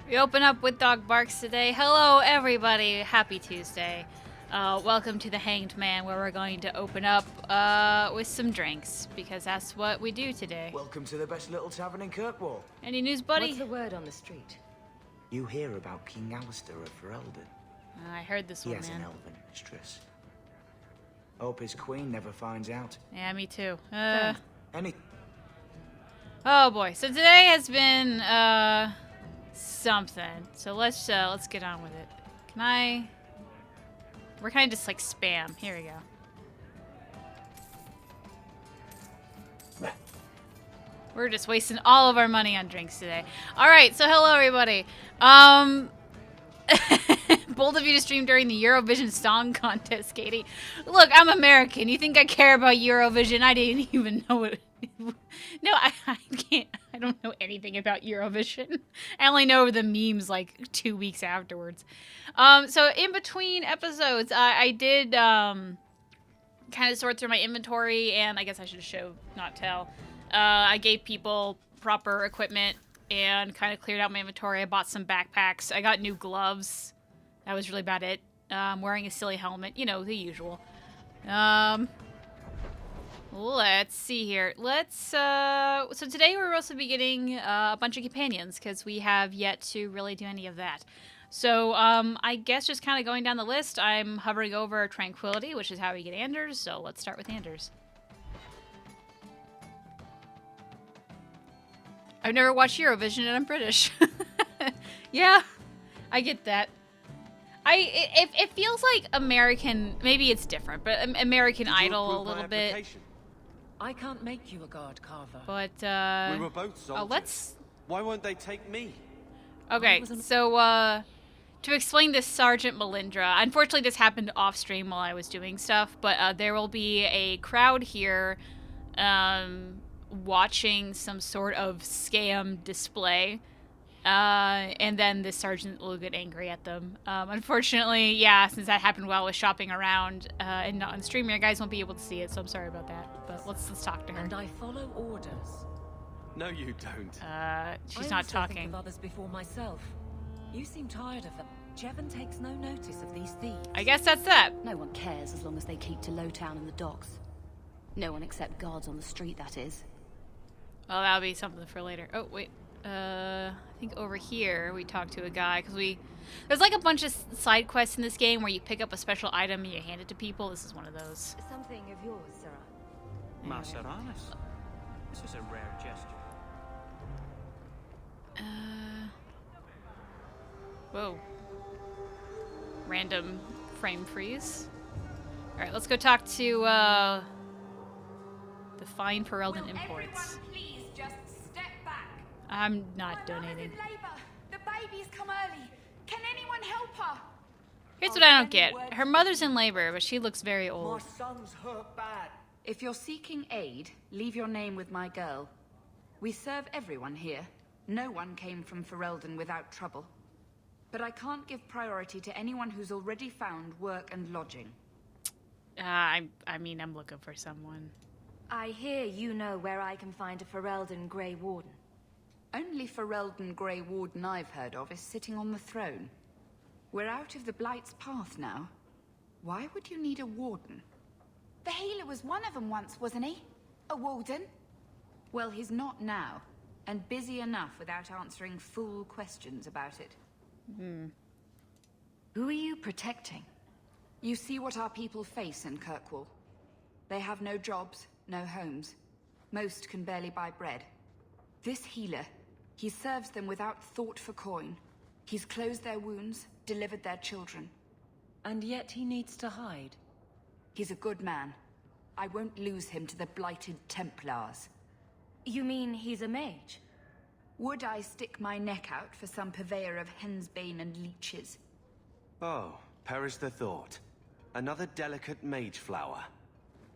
We open up with dog barks today. Hello, everybody. Happy Tuesday. Welcome to the Hanged Man, where we're going to open up with some drinks, because that's what we do today. Welcome to the best little tavern in Kirkwall. Any news, buddy? What's the word on the street? You hear about King Alistair of Ferelden? I heard this one, He has man. an elven mistress. Hope his queen never finds out. Yeah, me too. Any... Oh boy. So today has been something. So let's get on with it. Can I? We're kind of just like spam. Here we go. We're just wasting all of our money on drinks today. All right. So hello, everybody. Bold of you to stream during the Eurovision Song Contest, Caitie. Look, I'm American. You think I care about Eurovision? I didn't even know it. No, I can't. I don't know anything about Eurovision. I only know the memes like 2 weeks afterwards. So in between episodes, I did kind of sort through my inventory, and I guess I should show, not tell. I gave people proper equipment and kind of cleared out my inventory. I bought some backpacks. I got new gloves. That was really about it. Wearing a silly helmet. You know, the usual. Let's see here. So today we're supposed to be getting a bunch of companions, because we have yet to really do any of that. So, I guess just kind of going down the list, I'm hovering over Tranquility, which is how we get Anders, so let's start with Anders. I've never watched Eurovision and I'm British. Yeah, I get that. It feels like American, maybe it's different, but American Idol a little bit. I can't make you a guard, Carver. But, we were both soldiers. Why won't they take me? Okay, so, to explain this, Sergeant Melindra, unfortunately this happened off stream while I was doing stuff, but there will be a crowd here watching some sort of scam display, and then the sergeant will get angry at them. Unfortunately, yeah, since that happened while I was shopping around and not on stream, you guys won't be able to see it, so I'm sorry about that. But let's talk to her. And I follow orders. No, you don't. She's not talking. I think of others before myself. You seem tired of them. Jevon takes no notice of these thieves. I guess that's that. No one cares as long as they keep to Lowtown and the docks. No one except guards on the street, that is. Well, that'll be something for later. Oh, wait. I think over here we talked to a guy, because there's like a bunch of side quests in this game where you pick up a special item and you hand it to people. This is one of those. Something of yours, Sarah. Marethari. This is a rare gesture. Whoa. Random frame freeze. Alright, let's go talk to, the fine Ferelden imports. Please just step back. I'm not donating. The baby's come early. Can anyone help her? Here's what I don't get. Her mother's in labor, but she looks very old. My son's hurt bad. If you're seeking aid, leave your name with my girl. We serve everyone here. No one came from Ferelden without trouble. But I can't give priority to anyone who's already found work and lodging. I mean, I'm looking for someone. I hear you know where I can find a Ferelden Grey Warden. Only Ferelden Grey Warden I've heard of is sitting on the throne. We're out of the Blight's path now. Why would you need a warden? The healer was one of them once, wasn't he? A warden? Well, he's not now, and busy enough without answering fool questions about it. Who are you protecting? You see what our people face in Kirkwall. They have no jobs, no homes. Most can barely buy bread. This healer, he serves them without thought for coin. He's closed their wounds, delivered their children. And yet he needs to hide. He's a good man. I won't lose him to the blighted Templars. You mean he's a mage? Would I stick my neck out for some purveyor of hensbane and leeches? Oh, perish the thought. Another delicate mage flower.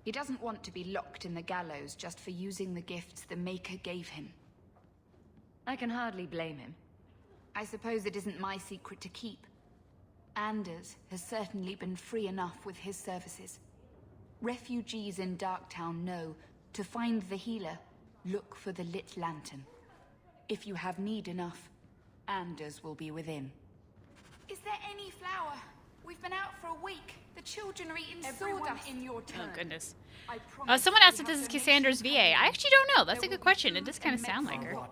He doesn't want to be locked in the gallows just for using the gifts the Maker gave him. I can hardly blame him. I suppose it isn't my secret to keep. Anders has certainly been free enough with his services. Refugees in Darktown know, to find the healer, look for the lit lantern. If you have need enough, Anders will be within. Is there any flour? We've been out for a week. The children are eating Everyone sawdust. in your turn. Oh, goodness. I promise Someone asked we if this is have Cassandra's donations VA. I coming. actually don't know. That's a There good will be question. It food does kind of and sound like medicine. her.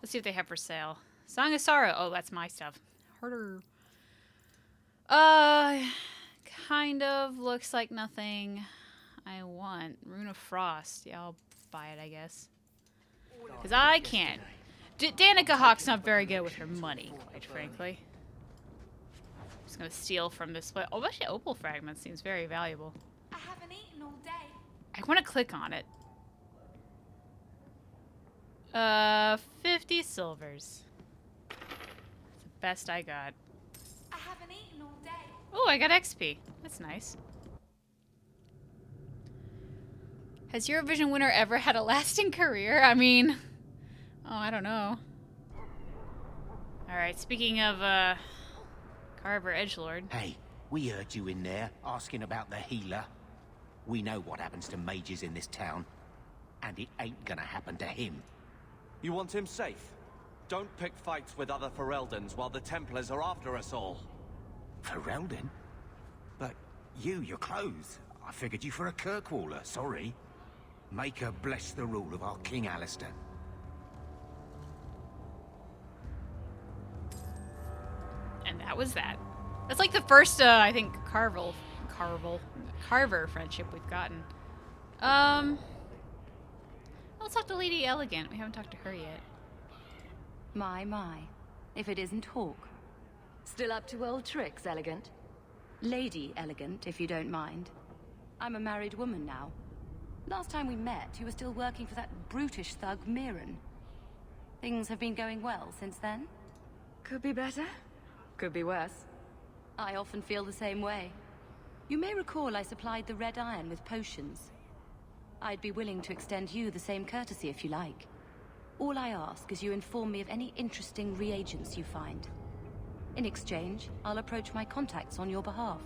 Let's see what they have for sale. Song of Sorrow. Oh, that's my stuff. Harder. Kind of looks like nothing I want. Rune of Frost. Yeah, I'll buy it, I guess. Because I can't. Danica Hawk's not very good with her money, quite frankly. Just gonna steal from this place. Oh, actually, opal fragment seems very valuable. I haven't eaten all day. I want to click on it. 50 silvers. That's the best I got. I haven't eaten all day. Oh, I got XP. That's nice. Has Eurovision winner ever had a lasting career? I mean, oh, I don't know. Alright, speaking of, Carver Edgelord. Hey, we heard you in there asking about the healer. We know what happens to mages in this town, and it ain't gonna happen to him. You want him safe? Don't pick fights with other Fereldans while the Templars are after us all. Ferelden? But your clothes. I figured you for a Kirkwaller, sorry. Make her bless the rule of our King Alistair. And that was that. That's like the first, I think, Carver friendship we've gotten. Let's talk to Lady Elegant. We haven't talked to her yet. My. If it isn't Hawk. Still up to old tricks, Elegant? Lady Elegant, if you don't mind. I'm a married woman now. Last time we met, you were still working for that brutish thug, Merrill. Things have been going well since then? Could be better. Could be worse. I often feel the same way. You may recall I supplied the Red Iron with potions. I'd be willing to extend you the same courtesy if you like. All I ask is you inform me of any interesting reagents you find. In exchange, I'll approach my contacts on your behalf.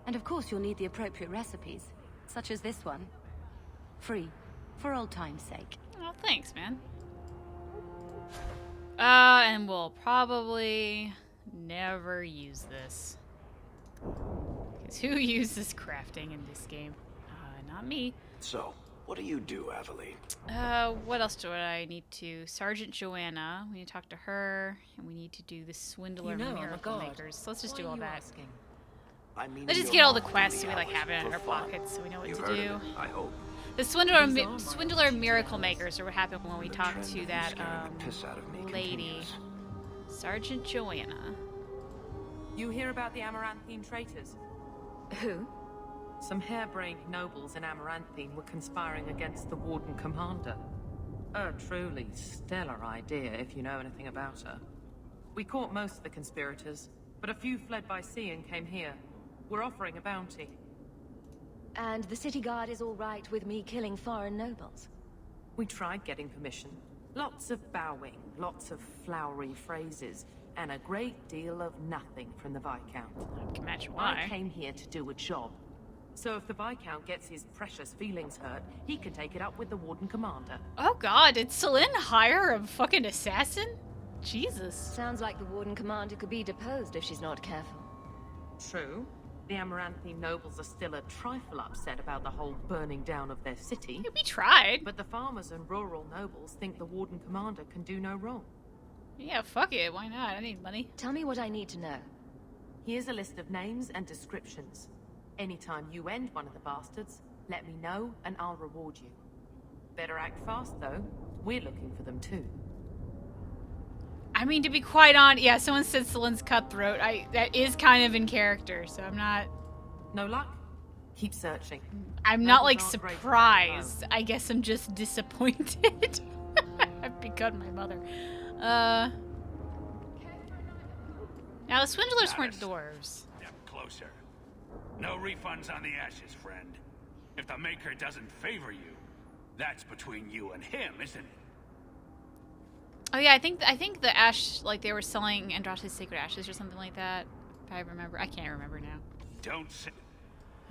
And of course you'll need the appropriate recipes, such as this one. Free, for old time's sake. Oh, thanks, man. And we'll probably never use this. Because who uses crafting in this game? Not me. So, what do you do, Aveline? What else do I need to? Sergeant Joanna. We need to talk to her, and we need to do the Swindler Miracle Makers. So let's just do all that. I mean, Let's just get all the quests so we like have it in our pockets so we know what to do. It, I hope. The Swindler Miracle Makers are what happened when we talked to that Piss out of me lady, continues. Sergeant Joanna. You hear about the Amaranthine traitors? Who? Some harebrained nobles in Amaranthine were conspiring against the Warden Commander. A truly stellar idea, if you know anything about her. We caught most of the conspirators, but a few fled by sea and came here. We're offering a bounty. And the city guard is all right with me killing foreign nobles? We tried getting permission. Lots of bowing, lots of flowery phrases, and a great deal of nothing from the Viscount. I can imagine why. I came here to do a job. So if the Viscount gets his precious feelings hurt, he can take it up with the Warden Commander. Oh god, did Celine hire a fucking assassin? Jesus. Sounds like the Warden Commander could be deposed if she's not careful. True. The Amaranthine nobles are still a trifle upset about the whole burning down of their city. We tried. But the farmers and rural nobles think the Warden Commander can do no wrong. Yeah, fuck it. Why not? I need money. Tell me what I need to know. Here's a list of names and descriptions. Anytime you end one of the bastards, let me know and I'll reward you. Better act fast though. We're looking for them too. I mean, to be quite honest, yeah, someone said Celine's cutthroat. That is kind of in character, so I'm not... No luck? Keep searching. I'm not, like, Nobles aren't great surprised. I guess I'm just disappointed. I've become my mother. Now, the Swindlers weren't dwarves. Step closer. No refunds on the ashes, friend. If the Maker doesn't favor you, that's between you and him, isn't it? Oh yeah, I think the ash, like they were selling Andraste's Sacred Ashes or something like that. If I remember, I can't remember now. Don't say.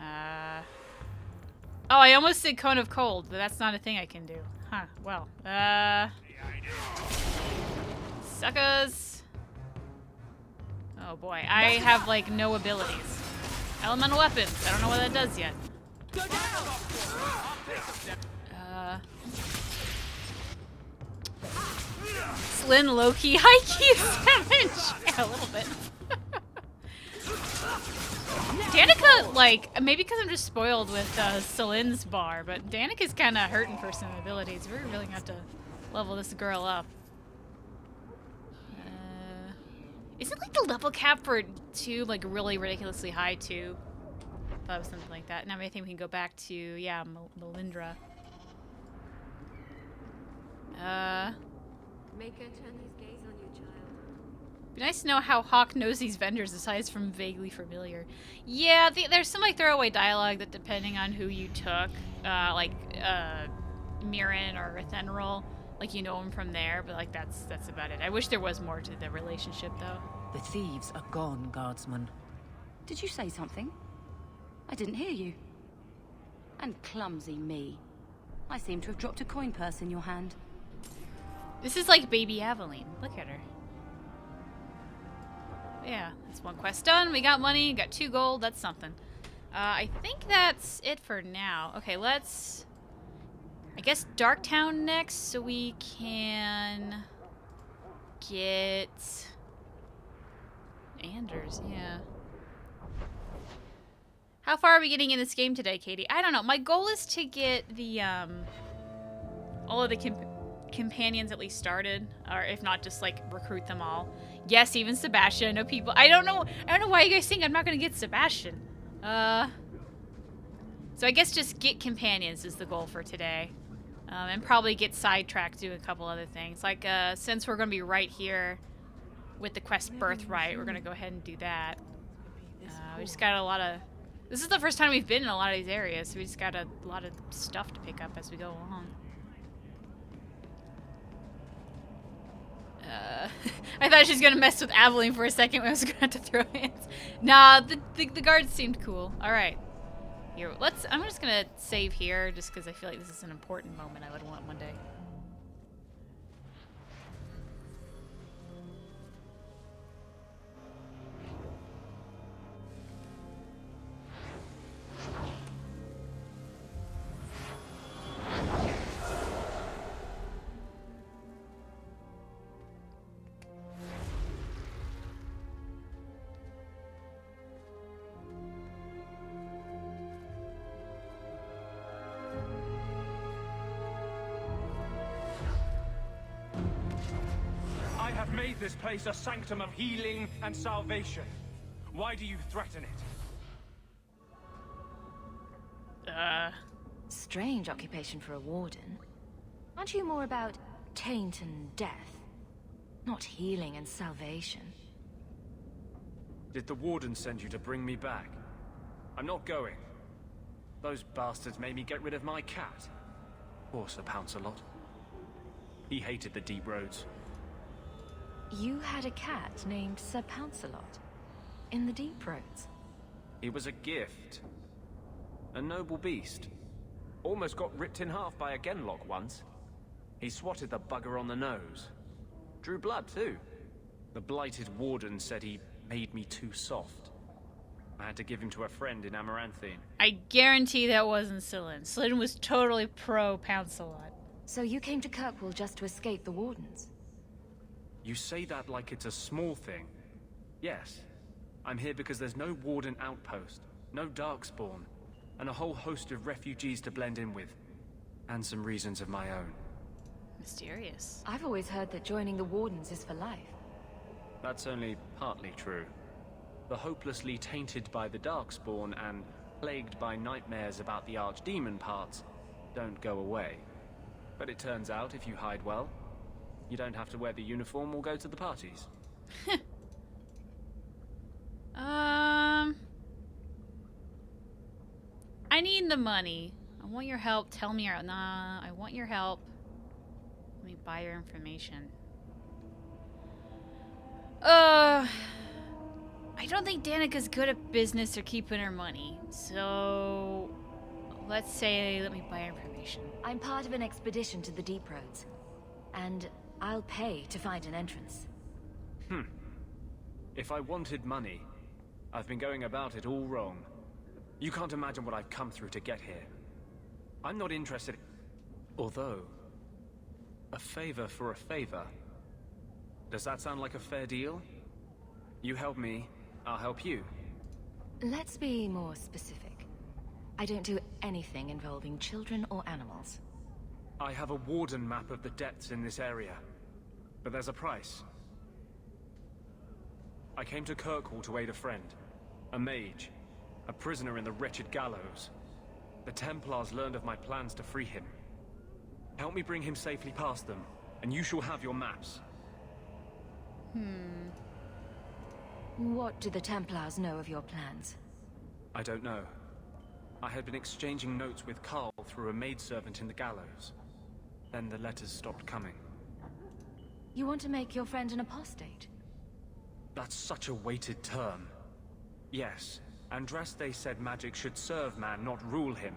Oh, I almost said Cone of Cold, but that's not a thing I can do. Huh? Well, suckers. Oh boy, I have like no abilities. Elemental weapons. I don't know what that does yet. Slyn low-key, high-key damage. Yeah, a little bit. Danica, like, maybe because I'm just spoiled with Selyn's bar, but Danica's kind of hurting for some abilities. We're really gonna have to level this girl up. Isn't like the level cap for 2 like really ridiculously high too? I thought it was something like that. Now I think we can go back to, yeah, Melindra. Make her turn his gaze on you, child. Be nice to know how Hawk knows these vendors aside from vaguely familiar. Yeah, there's some like throwaway dialogue that depending on who you took, like Mirren or Fenris, like you know him from there, but like that's about it. I wish there was more to the relationship though. The thieves are gone, guardsman. Did you say something? I didn't hear you. And clumsy me. I seem to have dropped a coin purse in your hand. This is like baby Aveline. Look at her. Yeah, that's 1 quest done. We got money, got 2 gold. That's something. I think that's it for now. Okay, let's... I guess Darktown next, so we can get Anders, yeah. How far are we getting in this game today, Caitie? I don't know. My goal is to get the all of the companions at least started, or if not, just like recruit them all. Yes, even Sebastian. I know people. I don't know why you guys think I'm not gonna get Sebastian. So I guess just get companions is the goal for today. And probably get sidetracked doing a couple other things. Like, since we're going to be right here with the quest Birthright, we're going to go ahead and do that. We just got a lot of... This is the first time we've been in a lot of these areas, so we just got a lot of stuff to pick up as we go along. I thought she was going to mess with Aveline for a second when I was going to have to throw hands. Nah, the guards seemed cool. Alright. Here, I'm just gonna save here just because I feel like this is an important moment I would want one day. Made this place a sanctum of healing and salvation. Why do you threaten it? Strange occupation for a warden. Aren't you more about taint and death? Not healing and salvation. Did the warden send you to bring me back? I'm not going. Those bastards made me get rid of my cat. Poor Sir Pouncelot. He hated the deep roads. You had a cat named Sir Pouncelot in the deep roads. It was a gift. A noble beast. Almost got ripped in half by a genlock once. He swatted the bugger on the nose. Drew blood too. The blighted warden said he made me too soft. I had to give him to a friend in Amaranthine. I guarantee that wasn't Selyn. Selyn was totally pro Pouncelot. So you came to Kirkwall just to escape the wardens? You say that like it's a small thing. Yes. I'm here because there's no warden outpost, no darkspawn, and a whole host of refugees to blend in with. And some reasons of my own. Mysterious. I've always heard that joining the wardens is for life. That's only partly true. The hopelessly tainted by the darkspawn and plagued by nightmares about the archdemon parts don't go away. But it turns out if you hide well, you don't have to wear the uniform or go to the parties. I need the money. I want your help. Tell me your... Nah, I want your help. Let me buy your information. I don't think Danica's good at business or keeping her money. So... let's say let me buy her information. I'm part of an expedition to the deep roads. And... I'll pay to find an entrance. If I wanted money, I've been going about it all wrong. You can't imagine what I've come through to get here. I'm not interested. Although, a favor for a favor. Does that sound like a fair deal? You help me, I'll help you. Let's be more specific. I don't do anything involving children or animals. I have a warden map of the depths in this area. But there's a price. I came to Kirkwall to aid a friend. A mage. A prisoner in the wretched Gallows. The Templars learned of my plans to free him. Help me bring him safely past them, and you shall have your maps. What do the Templars know of your plans? I don't know. I had been exchanging notes with Carl through a maidservant in the Gallows. Then the letters stopped coming. You want to make your friend an apostate? That's such a weighted term. Yes, Andraste said magic should serve man, not rule him.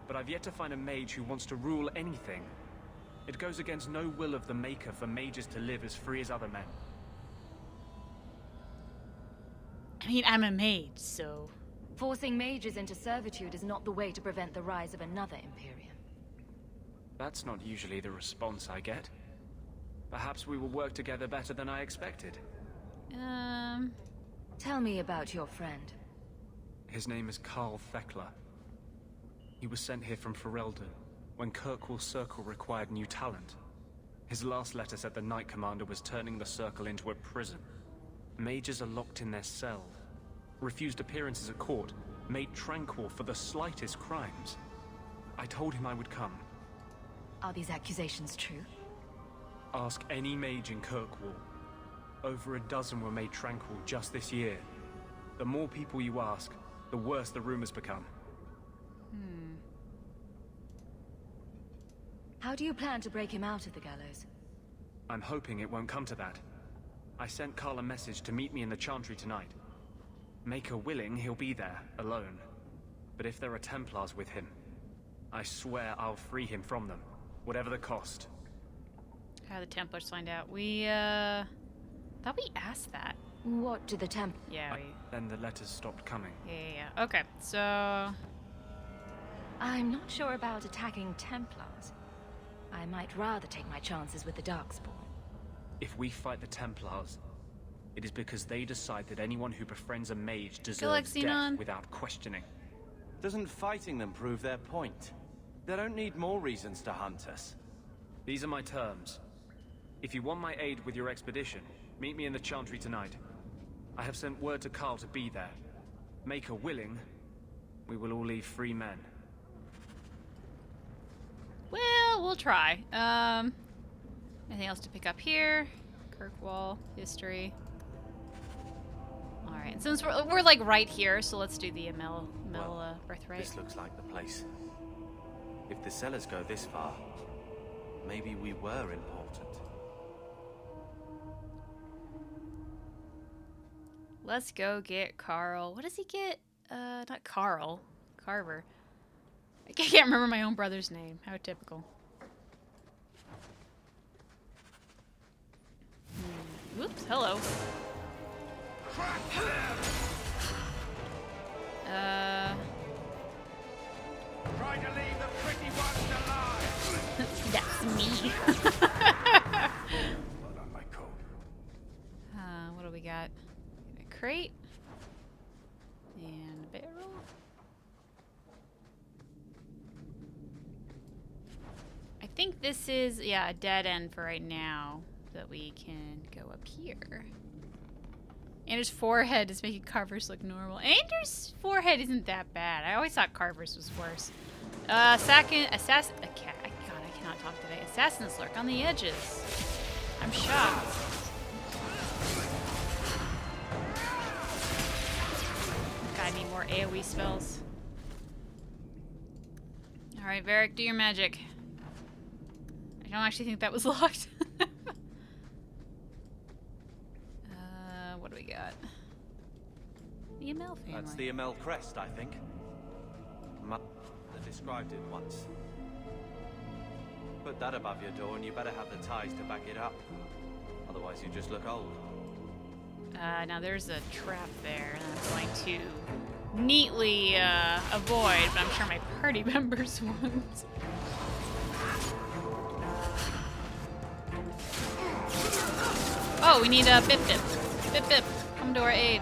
But I've yet to find a mage who wants to rule anything. It goes against no will of the Maker for mages to live as free as other men. I mean, I'm a mage, so... Forcing mages into servitude is not the way to prevent the rise of another Imperium. That's not usually the response I get. Perhaps we will work together better than I expected. Tell me about your friend. His name is Carl Thekla. He was sent here from Ferelden when Kirkwall Circle required new talent. His last letter said the Knight Commander was turning the Circle into a prison. Mages are locked in their cell, refused appearances at court, made Tranquil for the slightest crimes. I told him I would come. Are these accusations true? Ask any mage in Kirkwall. Over a dozen were made Tranquil just this year. The more people you ask, the worse the rumors become. How do you plan to break him out of the Gallows? I'm hoping it won't come to that. I sent Carl a message to meet me in the Chantry tonight. Maker willing, he'll be there, alone. But if there are Templars with him, I swear I'll free him from them, whatever the cost. How the Templars find out? We, thought we asked that. What do the Yeah, Then the letters stopped coming. Yeah. Okay, so... I'm not sure about attacking Templars. I might rather take my chances with the Darkspawn. If we fight the Templars, it is because they decide that anyone who befriends a mage deserves death without questioning. Doesn't fighting them prove their point? They don't need more reasons to hunt us. These are my terms. If you want my aid with your expedition, meet me in the Chantry tonight. I have sent word to Carl to be there. Maker willing, we will all leave free men. Well, we'll try. Anything else to pick up here? Kirkwall, history. Alright, and since we're like right here, so let's do the birthright. This looks like the place. If the sellers go this far, maybe we were important. Let's go get Carl. What does he get? Not Carl. Carver. I can't remember my own brother's name. How typical. Oops, hello. Try to leave the pretty ones alive. That's me. Hold on my coat. What do we got? A crate. And a barrel. I think this is, a dead end for right now. That we can go up here. Andrew's forehead is making Carver's look normal. Andrew's forehead isn't that bad. I always thought Carver's was worse. Second, assassin. God, I cannot talk today. Assassins lurk on the edges. I'm shocked. God, I need more AoE spells. Alright, Varrick, do your magic. I don't actually think that was locked. What do we got? The Amel family. That's the Amel crest, I think. Mother described it once. Put that above your door and you better have the ties to back it up. Otherwise you just look old. Now there's a trap there that I'm going to neatly avoid, but I'm sure my party members won't. Oh, we need a Bip Bip. Bip Bip, come to our aid.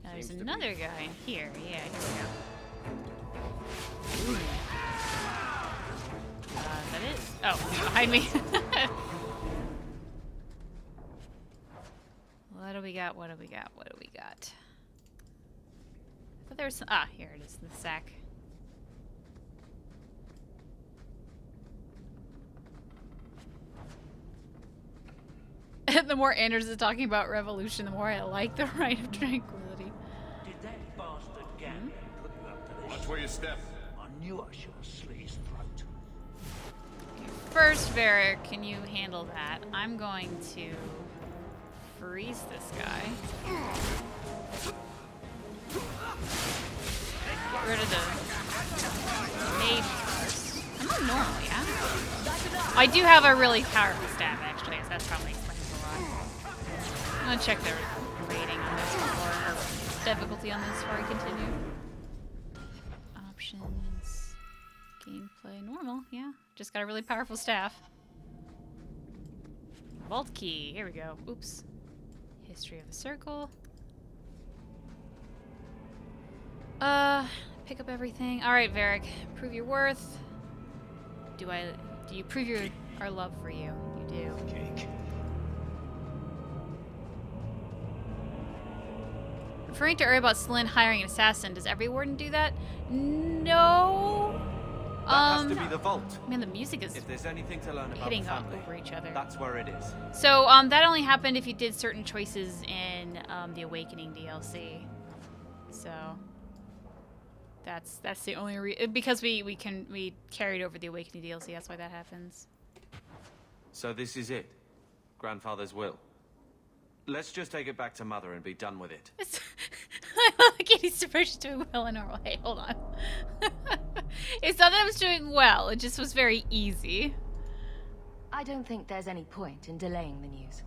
Now there's another guy in here. Yeah, here we go. Ooh. Is that it? Oh, he's behind me. What do we got? What do we got? What do we got? I thought there was some. Ah, here it is in the sack. The more Anders is talking about revolution, the more I like the right of tranquility. Did that bastard Gambler put you up to this? Watch where you step. I knew I should have slit his throat. Okay, first, Varrick, can you handle that? I'm going to freeze this guy. Get rid of the mage first. I'm on normal, yeah? I do have a really powerful staff, actually, so that's probably explains a lot. I'm gonna check the rating on this before, or difficulty on this before I continue. Options. Gameplay. Normal, yeah. Just got a really powerful staff. Vault key. Here we go. Oops. History of the circle. Pick up everything. Alright, Varrick. Prove your worth. Do you prove our love for you? You do. Cake. Referring to about Celine hiring an assassin, does every warden do that? No. That has to be the vault. Man, the music is if there's anything to learn about hitting family, over each other. That's where it is. So that only happened if you did certain choices in the Awakening DLC. So that's the only reason, because we carried over the Awakening DLC. That's why that happens. So this is it, grandfather's will. Let's just take it back to Mother and be done with it. Caitie's supposed to doing well in normal. Hey, hold on. It's not that I was doing well. It just was very easy. I don't think there's any point in delaying the news.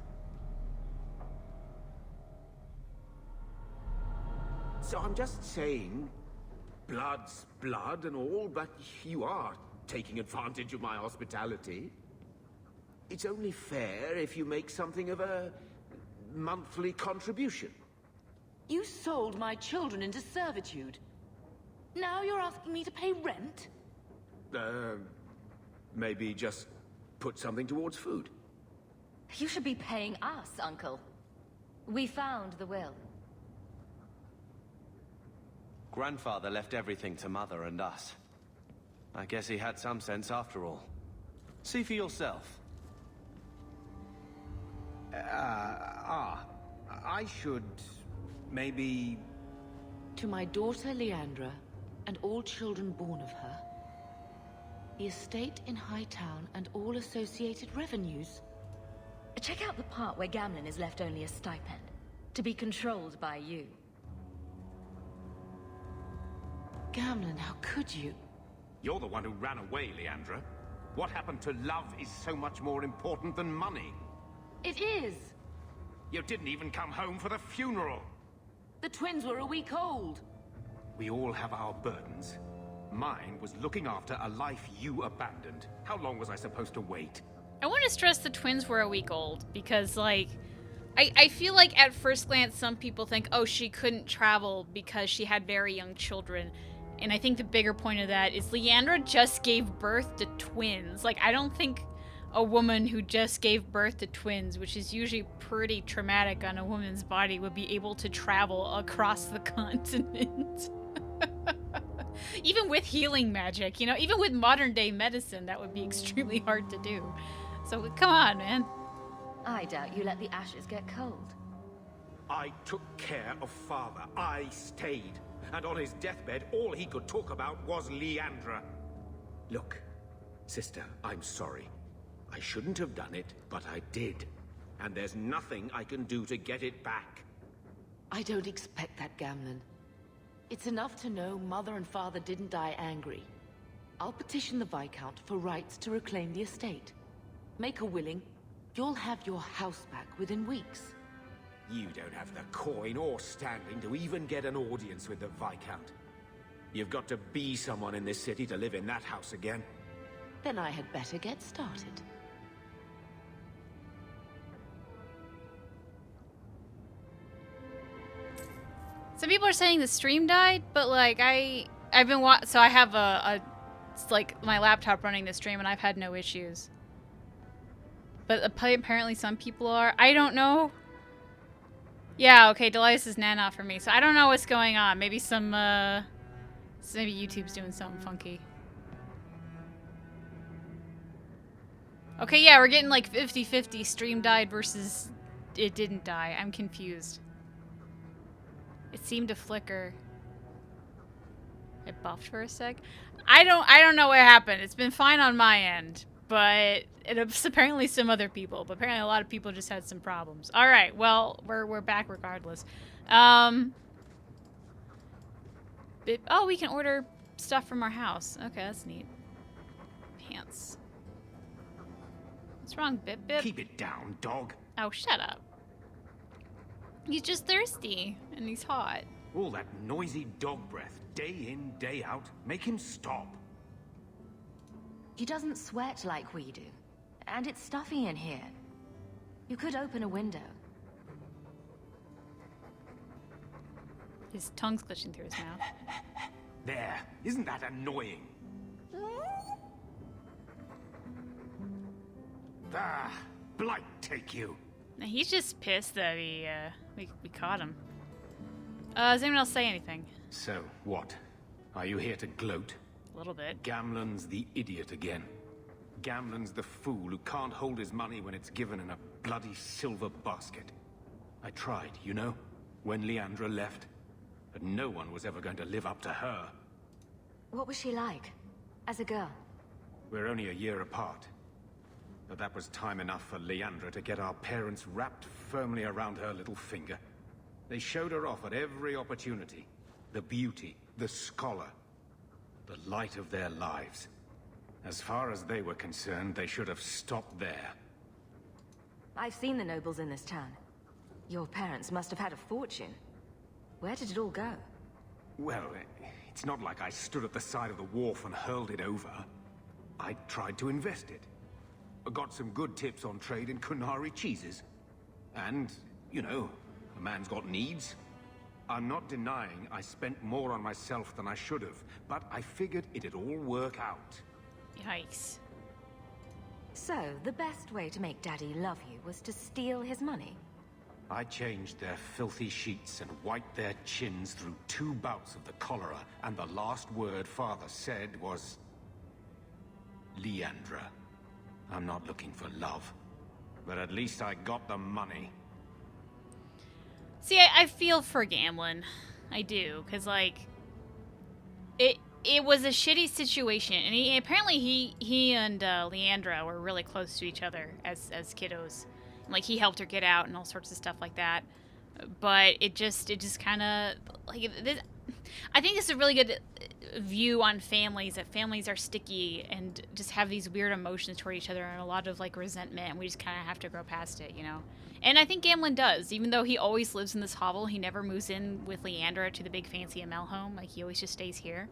So I'm just saying, blood's blood and all, but you are taking advantage of my hospitality. It's only fair if you make something of a monthly contribution. You sold my children into servitude. Now you're asking me to pay rent? Maybe just put something towards food. You should be paying us, Uncle. We found the will. Grandfather left everything to Mother and us. I guess he had some sense after all. See for yourself. I should maybe... To my daughter Leandra, and all children born of her, the estate in Hightown and all associated revenues. Check out the part where Gamlin is left only a stipend, to be controlled by you. Gamlin, how could you? You're the one who ran away, Leandra. What happened to love is so much more important than money. It is! You didn't even come home for the funeral. The twins were a week old. We all have our burdens. Mine was looking after a life you abandoned. How long was I supposed to wait? I want to stress the twins were a week old because, like, I feel like at first glance some people think, oh, she couldn't travel because she had very young children. And I think the bigger point of that is Leandra just gave birth to twins. Like, I don't think a woman who just gave birth to twins, which is usually pretty traumatic on a woman's body, would be able to travel across the continent. Even with healing magic, you know, even with modern day medicine, that would be extremely hard to do. So come on, man. I doubt you let the ashes get cold. I took care of Father. I stayed. And on his deathbed, all he could talk about was Leandra. Look, sister, I'm sorry. I shouldn't have done it, but I did. And there's nothing I can do to get it back. I don't expect that, Gamlin. It's enough to know Mother and Father didn't die angry. I'll petition the Viscount for rights to reclaim the estate. Make her willing, you'll have your house back within weeks. You don't have the coin or standing to even get an audience with the Viscount. You've got to be someone in this city to live in that house again. Then I had better get started. Some people are saying the stream died, but like I've been so I have it's like my laptop running the stream and I've had no issues. But apparently some people are. I don't know. Yeah, okay, Delias is Nana for me, so I don't know what's going on. Maybe maybe YouTube's doing something funky. Okay, yeah, we're getting like 50-50 stream died versus it didn't die. I'm confused. It seemed to flicker. It buffed for a sec. I don't know what happened. It's been fine on my end, but it's apparently some other people. But apparently a lot of people just had some problems. All right, well, we're back regardless. Oh, we can order stuff from our house. Okay, that's neat. Pants. What's wrong, Bip Bip? Keep it down, dog. Oh, shut up. He's just thirsty, and he's hot. All that noisy dog breath, day in, day out. Make him stop. He doesn't sweat like we do. And it's stuffy in here. You could open a window. His tongue's glitching through his mouth. There. Isn't that annoying? Ah, blight take you. Now, he's just pissed that we caught him. Does anyone else say anything? So, what? Are you here to gloat? A little bit. Gamlen's the idiot again. Gamlen's the fool who can't hold his money when it's given in a bloody silver basket. I tried, you know, when Leandra left. But no one was ever going to live up to her. What was she like? As a girl? We're only a year apart. But that was time enough for Leandra to get our parents wrapped firmly around her little finger. They showed her off at every opportunity. The beauty, the scholar, the light of their lives. As far as they were concerned, they should have stopped there. I've seen the nobles in this town. Your parents must have had a fortune. Where did it all go? Well, it's not like I stood at the side of the wharf and hurled it over. I tried to invest it. I got some good tips on trade in Kunari cheeses. And, you know, a man's got needs. I'm not denying I spent more on myself than I should have, but I figured it'd all work out. Yikes. So, the best way to make Daddy love you was to steal his money? I changed their filthy sheets and wiped their chins through 2 bouts of the cholera, and the last word Father said was... Leandra. I'm not looking for love, but at least I got the money. See, I feel for Gamlen. I do, because, like, it was a shitty situation, and apparently he and Leandra were really close to each other as kiddos. Like, he helped her get out and all sorts of stuff like that. But it just kind of, like, I think this is a really good view on families, that families are sticky and just have these weird emotions toward each other and a lot of, like, resentment, and we just kind of have to grow past it, you know? And I think Gamlen does. Even though he always lives in this hovel, he never moves in with Leandra to the big fancy ML home. Like, he always just stays here.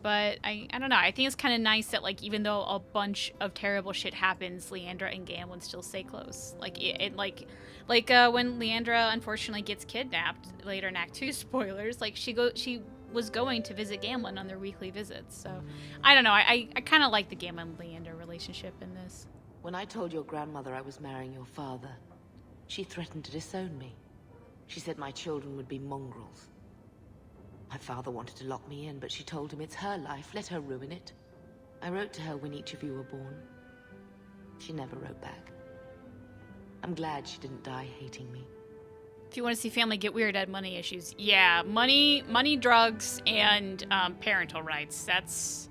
But I don't know. I think it's kind of nice that, like, even though a bunch of terrible shit happens, Leandra and Gamlen still stay close. Like, when Leandra unfortunately gets kidnapped later in Act 2, spoilers, like, she was going to visit Gamlen on their weekly visits. So, I don't know. I kind of like the Gamlen-Leandra relationship in this. When I told your grandmother I was marrying your father, she threatened to disown me. She said my children would be mongrels. My father wanted to lock me in, but she told him it's her life, let her ruin it. I wrote to her when each of you were born. She never wrote back. I'm glad she didn't die hating me. If you want to see family get weird, add money issues. Yeah, money, drugs, and parental rights. That's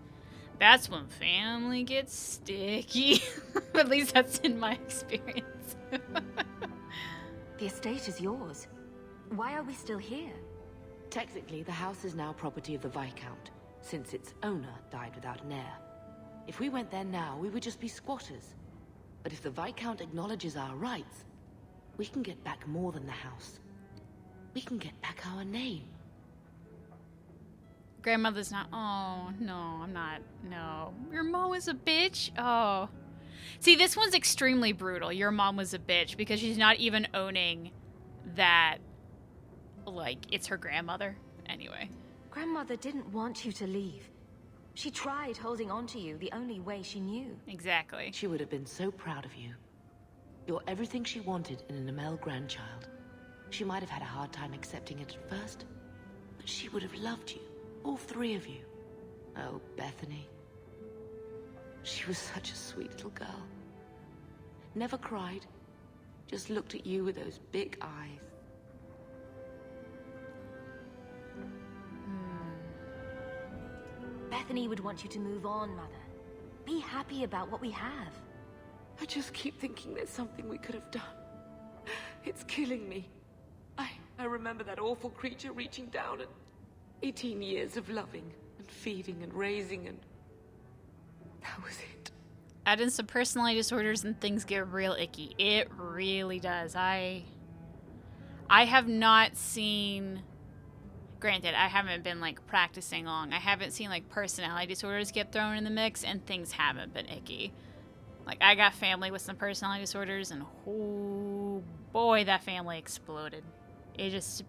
when family gets sticky. At least that's in my experience. The estate is yours. Why are we still here? Technically, the house is now property of the Viscount. since its owner died without an heir. If we went there now, we would just be squatters. But if the Viscount acknowledges our rights, we can get back more than the house. We can get back our name. Grandmother's not. Oh, no, I'm not. No. Your mom was a bitch? Oh. See, this one's extremely brutal. Your mom was a bitch because she's not even owning that, like, it's her grandmother. Anyway. Grandmother didn't want you to leave. She tried holding on to you the only way she knew. Exactly. She would have been so proud of you. You're everything she wanted in an Amel grandchild. She might have had a hard time accepting it at first, but she would have loved you, all three of you. Oh, Bethany. She was such a sweet little girl. Never cried, just looked at you with those big eyes. Bethany would want you to move on, Mother. Be happy about what we have. I just keep thinking there's something we could have done. It's killing me. I remember that awful creature reaching down and 18 years of loving and feeding and raising, and that was it. Add in some personality disorders and things get real icky. It really does. I have not seen, granted, I haven't been like practicing long. I haven't seen like personality disorders get thrown in the mix and things haven't been icky. Like, I got family with some personality disorders and oh boy, that family exploded. It just,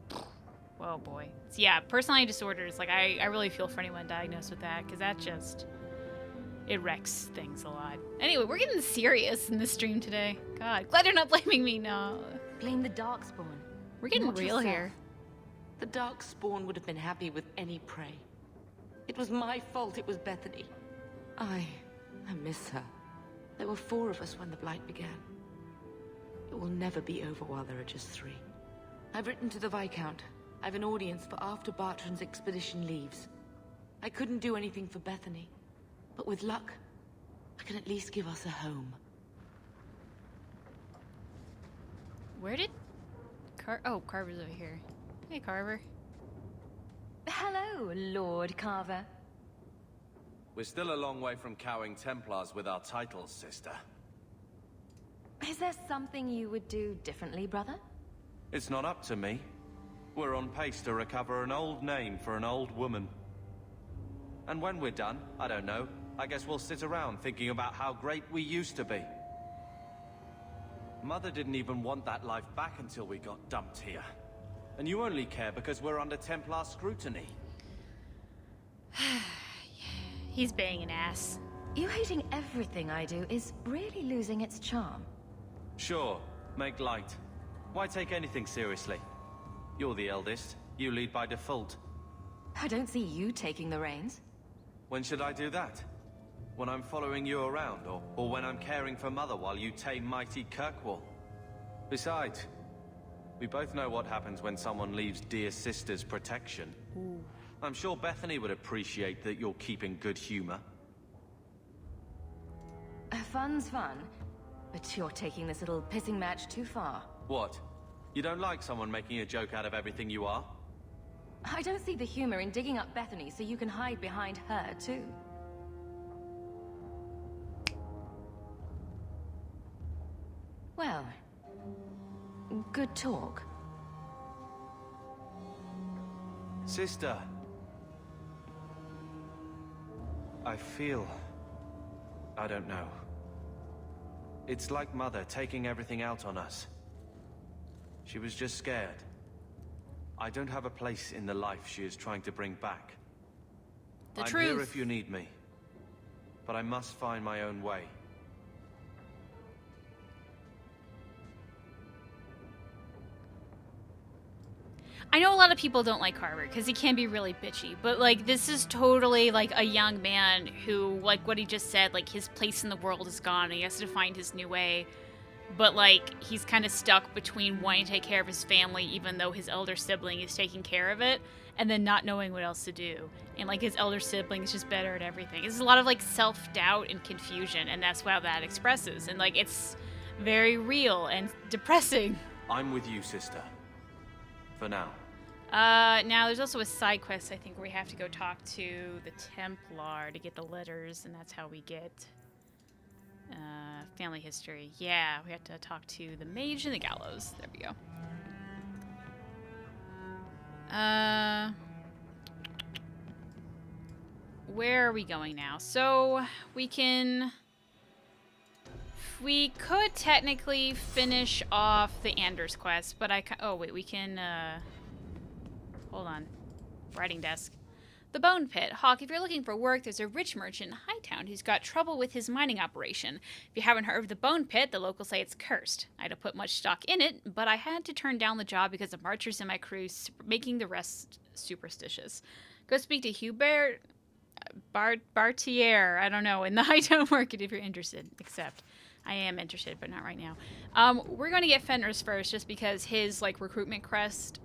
oh boy. So yeah, personality disorders, like I really feel for anyone diagnosed with that because that just, it wrecks things a lot. Anyway, we're getting serious in this stream today. God, glad you're not blaming me, no. Blame the Darkspawn. We're getting Not real yourself. here. The Darkspawn would have been happy with any prey. It was my fault it was Bethany. I miss her. There were 4 of us when the Blight began. It will never be over while there are just 3. I've written to the Viscount. I've an audience for after Bartran's expedition leaves. I couldn't do anything for Bethany, but with luck, I can at least give us a home. Where did Carver's over here. Hey, Carver. Hello, Lord Carver. We're still a long way from cowing Templars with our titles, sister. Is there something you would do differently, brother? It's not up to me. We're on pace to recover an old name for an old woman. And when we're done, I don't know, I guess we'll sit around thinking about how great we used to be. Mother didn't even want that life back until we got dumped here. And you only care because we're under Templar scrutiny. He's being an ass. You hating everything I do is really losing its charm. Sure, make light. Why take anything seriously? You're the eldest. You lead by default. I don't see you taking the reins. When should I do that? When I'm following you around, or when I'm caring for Mother while you tame mighty Kirkwall? Besides, we both know what happens when someone leaves dear sister's protection. Ooh. I'm sure Bethany would appreciate that you're keeping good humor. Fun's fun, but you're taking this little pissing match too far. What? You don't like someone making a joke out of everything you are? I don't see the humor in digging up Bethany so you can hide behind her, too. Well, good talk. Sister. I feel... I don't know. It's like Mother taking everything out on us. She was just scared. I don't have a place in the life she is trying to bring back. The I'm truth. here if you need me. But I must find my own way. I know a lot of people don't like Carver because he can be really bitchy, but like this is totally like a young man who, like what he just said, like his place in the world is gone and he has to find his new way. But like he's kind of stuck between wanting to take care of his family even though his elder sibling is taking care of it, and then not knowing what else to do. And like his elder sibling is just better at everything. It's a lot of like self-doubt and confusion, and that's how that expresses. And like it's very real and depressing. I'm with you, sister. For now. Now there's also a side quest, I think, where we have to go talk to the Templar to get the letters, and that's how we get family history. Yeah, we have to talk to the mage and the Gallows. There we go. Where are we going now? So we could technically finish off the Anders quest, but oh wait, we can hold on. Writing desk. The Bone Pit. Hawk, if you're looking for work, there's a rich merchant in Hightown who's got trouble with his mining operation. If you haven't heard of the Bone Pit, the locals say it's cursed. I don't put much stock in it, but I had to turn down the job because of archers in my crew making the rest superstitious. Go speak to Hubert Bartier, I don't know, in the Hightown market if you're interested. Except, I am interested, but not right now. We're going to get Fenris first, just because his, like, recruitment quest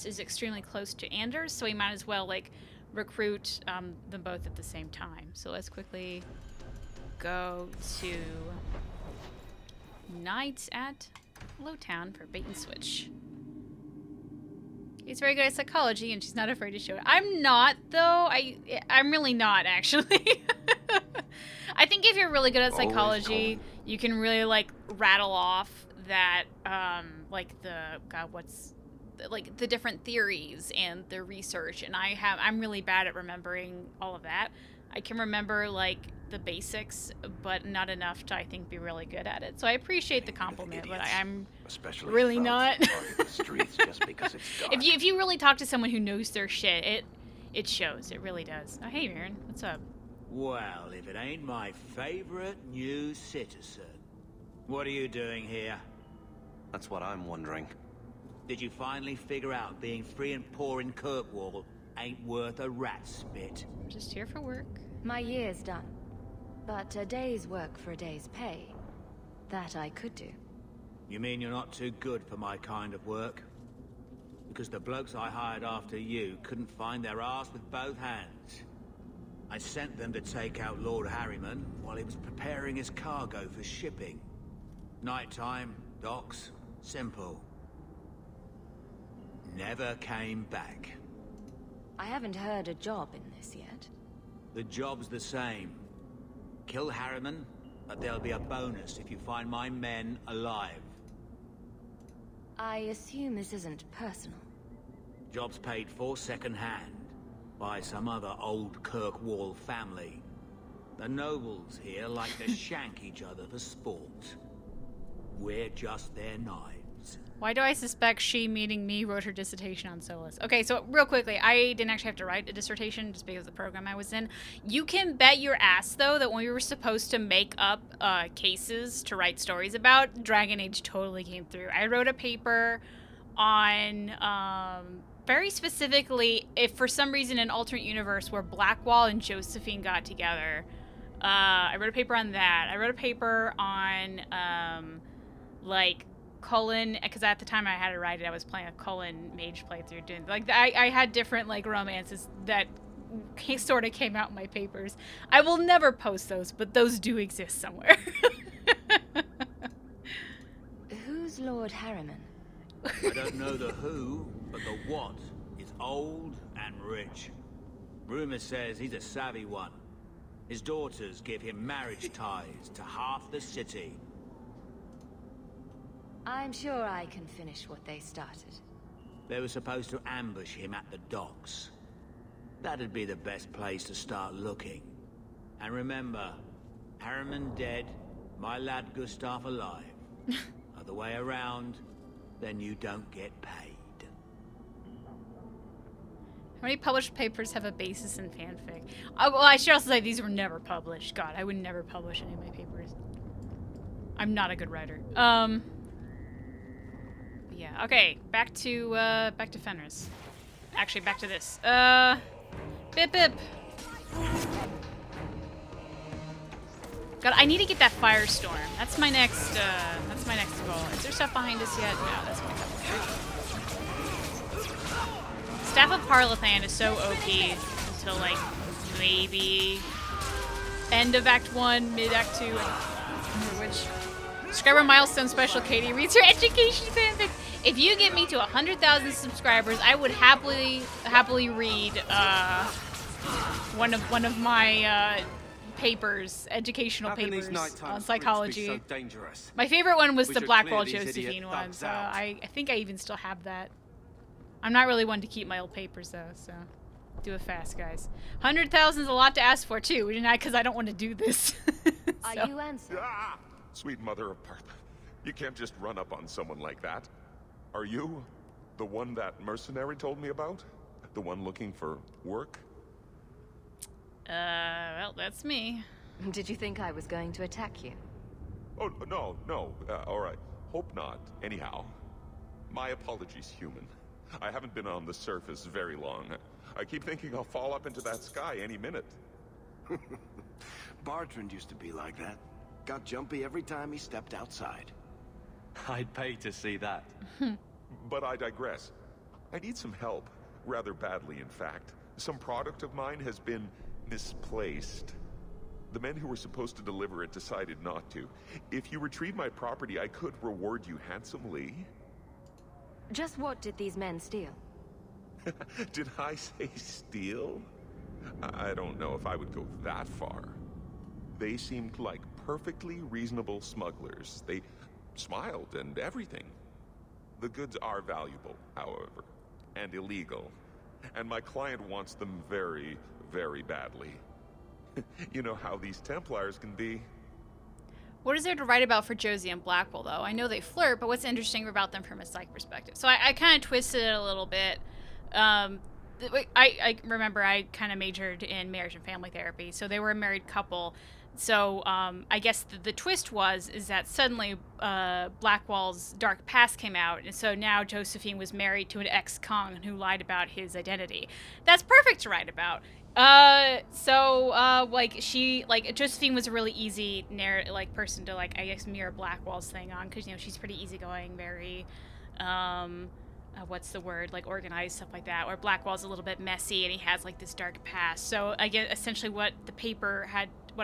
is extremely close to Anders, so we might as well, like, recruit them both at the same time. So let's quickly go to Knights at Lowtown for bait and switch. He's very good at psychology, and she's not afraid to show it. I'm not, though. I'm really not, actually. I think if you're really good at psychology, you can really, like, rattle off that, like, the different theories and the research, and I'm really bad at remembering all of that. I can remember, like, the basics, but not enough to, I think, be really good at it. So I appreciate the compliment, but I'm really not. If you really talk to someone who knows their shit, it shows. It really does. Oh, hey, Mirren. What's up? Well, if it ain't my favorite new citizen. What are you doing here? That's what I'm wondering. Did you finally figure out being free and poor in Kirkwall ain't worth a rat's spit? I'm just here for work. My year's done. But a day's work for a day's pay. That I could do. You mean you're not too good for my kind of work? Because the blokes I hired after you couldn't find their arse with both hands. I sent them to take out Lord Harriman while he was preparing his cargo for shipping. Nighttime, docks, simple. Never came back. I haven't heard a job in this yet. The job's the same. Kill Harriman, but there'll be a bonus if you find my men alive. I assume this isn't personal. Job's paid for second-hand by some other old Kirkwall family. The nobles here like to shank each other for sport. We're just their knives. Why do I suspect she, meaning me, wrote her dissertation on Solus? Okay, so real quickly, I didn't actually have to write a dissertation just because of the program I was in. You can bet your ass, though, that when we were supposed to make up cases to write stories about, Dragon Age totally came through. I wrote a paper on, very specifically, if for some reason an alternate universe where Blackwall and Josephine got together. I wrote a paper on that. I wrote a paper on, like, Cullen, because at the time I had to write it, I was playing a Cullen mage playthrough, doing like I had different like romances that sort of came out in my papers. I will never post those, but those do exist somewhere. Who's Lord Harriman? I don't know the who, but the what is old and rich. Rumor says he's a savvy one. His daughters give him marriage ties to half the city. I'm sure I can finish what they started. They were supposed to ambush him at the docks. That'd be the best place to start looking. And remember, Harriman dead, my lad Gustav alive. Other way around, then you don't get paid. How many published papers have a basis in fanfic? Well, I should also say these were never published. God, I would never publish any of my papers. I'm not a good writer. Yeah, okay, back to Fenris. Actually, back to this. Bip bip. God, I need to get that firestorm. That's my next goal. Is there stuff behind us yet? No, that's my goal. Staff of Parlathan is so OP until like maybe end of Act 1, mid Act 2, I don't remember which. Subscriber milestone special, Caitie reads her education fanfic. If you get me to 100,000 subscribers, I would happily read one of my papers, educational papers on psychology. So dangerous? My favorite one was We the should Blackwell clear these Josephine idiot one. thugs So out. I think I even still have that. I'm not really one to keep my old papers though, so do it fast, guys. 100,000 is a lot to ask for too, because I don't want to do this. Are you answering? Ah! Sweet mother of Perth. You can't just run up on someone like that. Are you the one that mercenary told me about? The one looking for work? Well, that's me. Did you think I was going to attack you? Oh, no. All right. Hope not. Anyhow, my apologies, human. I haven't been on the surface very long. I keep thinking I'll fall up into that sky any minute. Bertrand used to be like that. Got jumpy every time he stepped outside. I'd pay to see that. But I digress. I need some help. Rather badly, in fact. Some product of mine has been misplaced. The men who were supposed to deliver it decided not to. If you retrieve my property, I could reward you handsomely. Just what did these men steal? Did I say steal? I don't know if I would go that far. They seemed like perfectly reasonable smugglers. They smiled and everything. The goods are valuable, however, and illegal. And my client wants them very, very badly. You know how these Templars can be. What is there to write about for Josie and Blackwell, though? I know they flirt, but what's interesting about them from a psych perspective? So I kind of twisted it a little bit. I remember I kind of majored in marriage and family therapy, so they were a married couple. So I guess the twist is that suddenly Blackwell's dark past came out, and so now Josephine was married to an ex-con who lied about his identity. That's perfect to write about. Josephine was a really easy person to I guess mirror Blackwell's thing on, because she's pretty easygoing, very what's the word, organized, stuff like that, where Blackwell's a little bit messy and he has this dark past. So I get essentially what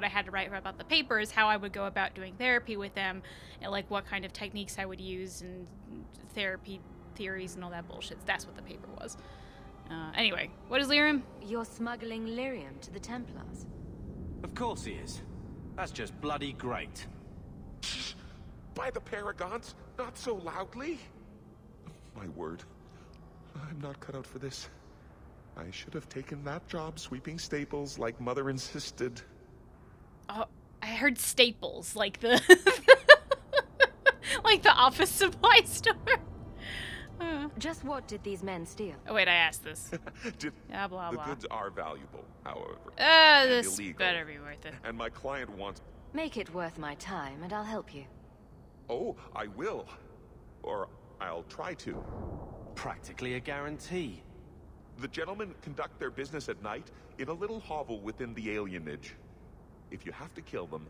I had to write about the paper is how I would go about doing therapy with them, and what kind of techniques I would use and therapy theories and all that bullshit. That's what the paper was. Anyway, what is lyrium? You're smuggling lyrium to the Templars. Of course he is. That's just bloody great. By the Paragons, not so loudly. My word, I'm not cut out for this. I should have taken that job sweeping staples like Mother insisted. Oh, I heard staples, the the office supply store. Just what did these men steal? Oh wait, I asked this. Blah, blah. The goods are valuable, however. This illegal, better be worth it. And my client wants... Make it worth my time, and I'll help you. Oh, I will. Or I'll try to. Practically a guarantee. The gentlemen conduct their business at night in a little hovel within the alienage. If you have to kill them,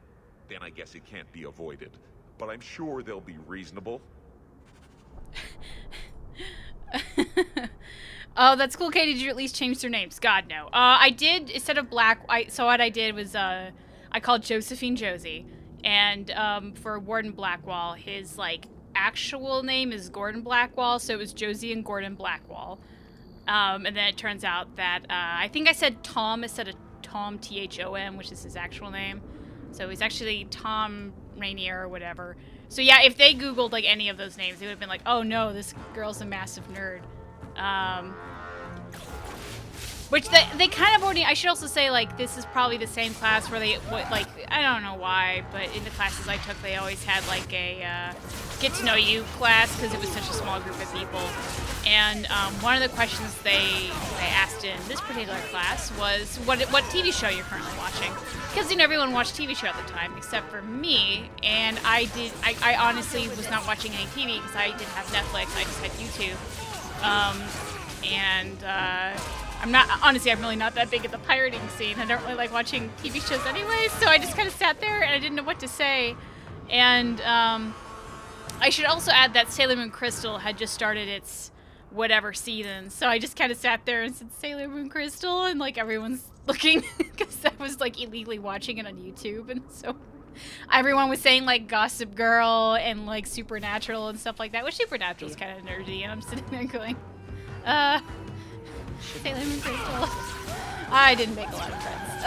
then I guess it can't be avoided. But I'm sure they'll be reasonable. Oh, that's cool, Caitie. Did you at least change their names? God, no. I did, instead of so what I did was, I called Josephine Josie. And, for Warden Blackwall, his, actual name is Gordon Blackwall, so it was Josie and Gordon Blackwall. And then it turns out that, I think I said Tom instead of Tom, T-H-O-M, which is his actual name. So he's actually Tom Rainier or whatever. So yeah, if they Googled, any of those names, they would have been like, oh no, this girl's a massive nerd. Which they kind of already, I should also say, this is probably the same class where I don't know why, but in the classes I took, they always had, a get to know you class, because it was such a small group of people. And one of the questions they asked in this particular class was what TV show you're currently watching. Because everyone watched TV show at the time, except for me, and I honestly was not watching any TV because I didn't have Netflix, I just had YouTube. I'm really not that big at the pirating scene. I don't really like watching TV shows anyway, so I just kind of sat there and I didn't know what to say. And I should also add that Sailor Moon Crystal had just started its whatever season, so I just kind of sat there and said Sailor Moon Crystal, and everyone's looking because I was illegally watching it on YouTube, and so everyone was saying like Gossip Girl and like Supernatural and stuff like that, which Supernatural's kind of nerdy, and I'm sitting there going, Sailor Moon Crystal. I didn't make a lot of friends.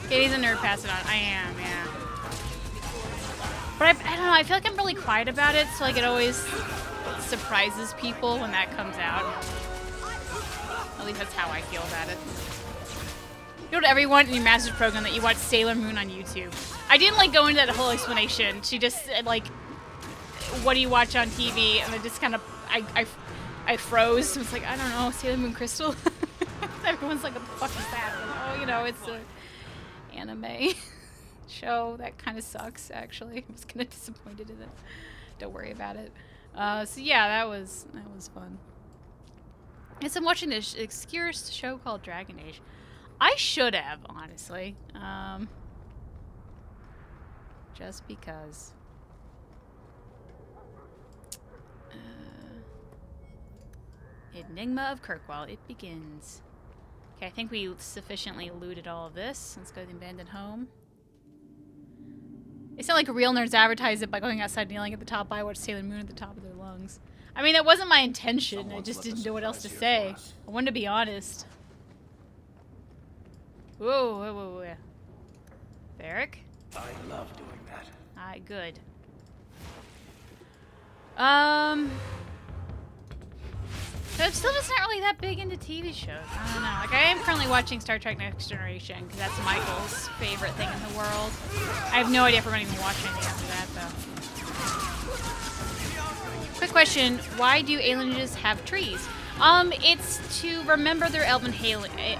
Caitie's a nerd, pass it on. I am, yeah. But I don't know, I feel like I'm really quiet about it, so like it always surprises people when that comes out. At least that's how I feel about it. You told everyone in your master's program that you watch Sailor Moon on YouTube. I didn't like go into that whole explanation. She just said like, what do you watch on TV? And I just kind of, I froze. I was like, I don't know, Sailor Moon Crystal? Everyone's like, what the fuck is that? Oh, you know, it's an anime show. That kind of sucks, actually. I was kind of disappointed in it. Don't worry about it. So yeah, that was fun. Yes, I'm watching this obscure show called Dragon Age. I should have, honestly. Just because. Enigma of Kirkwall, it begins. Okay, I think we sufficiently looted all of this. Let's go to the abandoned home. They sound like real nerds advertise it by going outside kneeling at the top. I watch Sailor Moon at the top of their lungs. I mean, that wasn't my intention. I just didn't know what else to say. I wanted to be honest. Whoa, whoa, whoa, whoa. Varrick? I love doing that. Alright, good. So I'm still just not really that big into TV shows. I don't know. Like, I am currently watching Star Trek Next Generation, because that's Michael's favorite thing in the world. I have no idea if we're going to even watch anything after that, though. Quick question. Why do aliens have trees? It's to remember their elven heritage.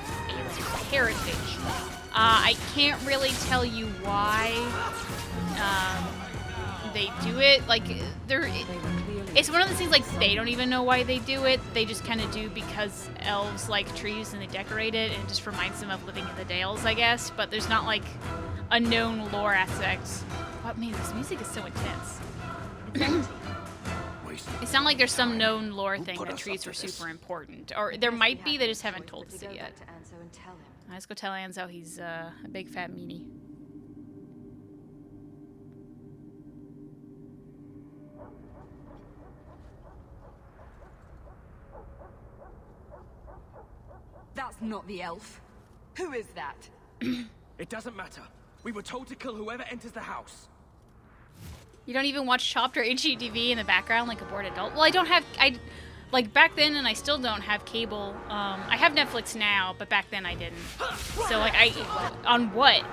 I can't really tell you why they do it. Like, it's one of those things, like, they don't even know why they do it. They just kind of do because elves like trees and they decorate it, and it just reminds them of living in the Dales, I guess. But there's not, like, a known lore aspect. But, man, this music is so intense. It's not like there's some known lore thing that trees were super important. Or there might be, they just haven't told us it yet. Let's go tell Anzo he's a big fat meanie. That's not the elf. Who is that? It doesn't matter. We were told to kill whoever enters the house. You don't even watch Chopped or HGTV in the background like a bored adult? Well, I don't have... Like, back then, and I still don't have cable. I have Netflix now, but back then I didn't. So, like, on what?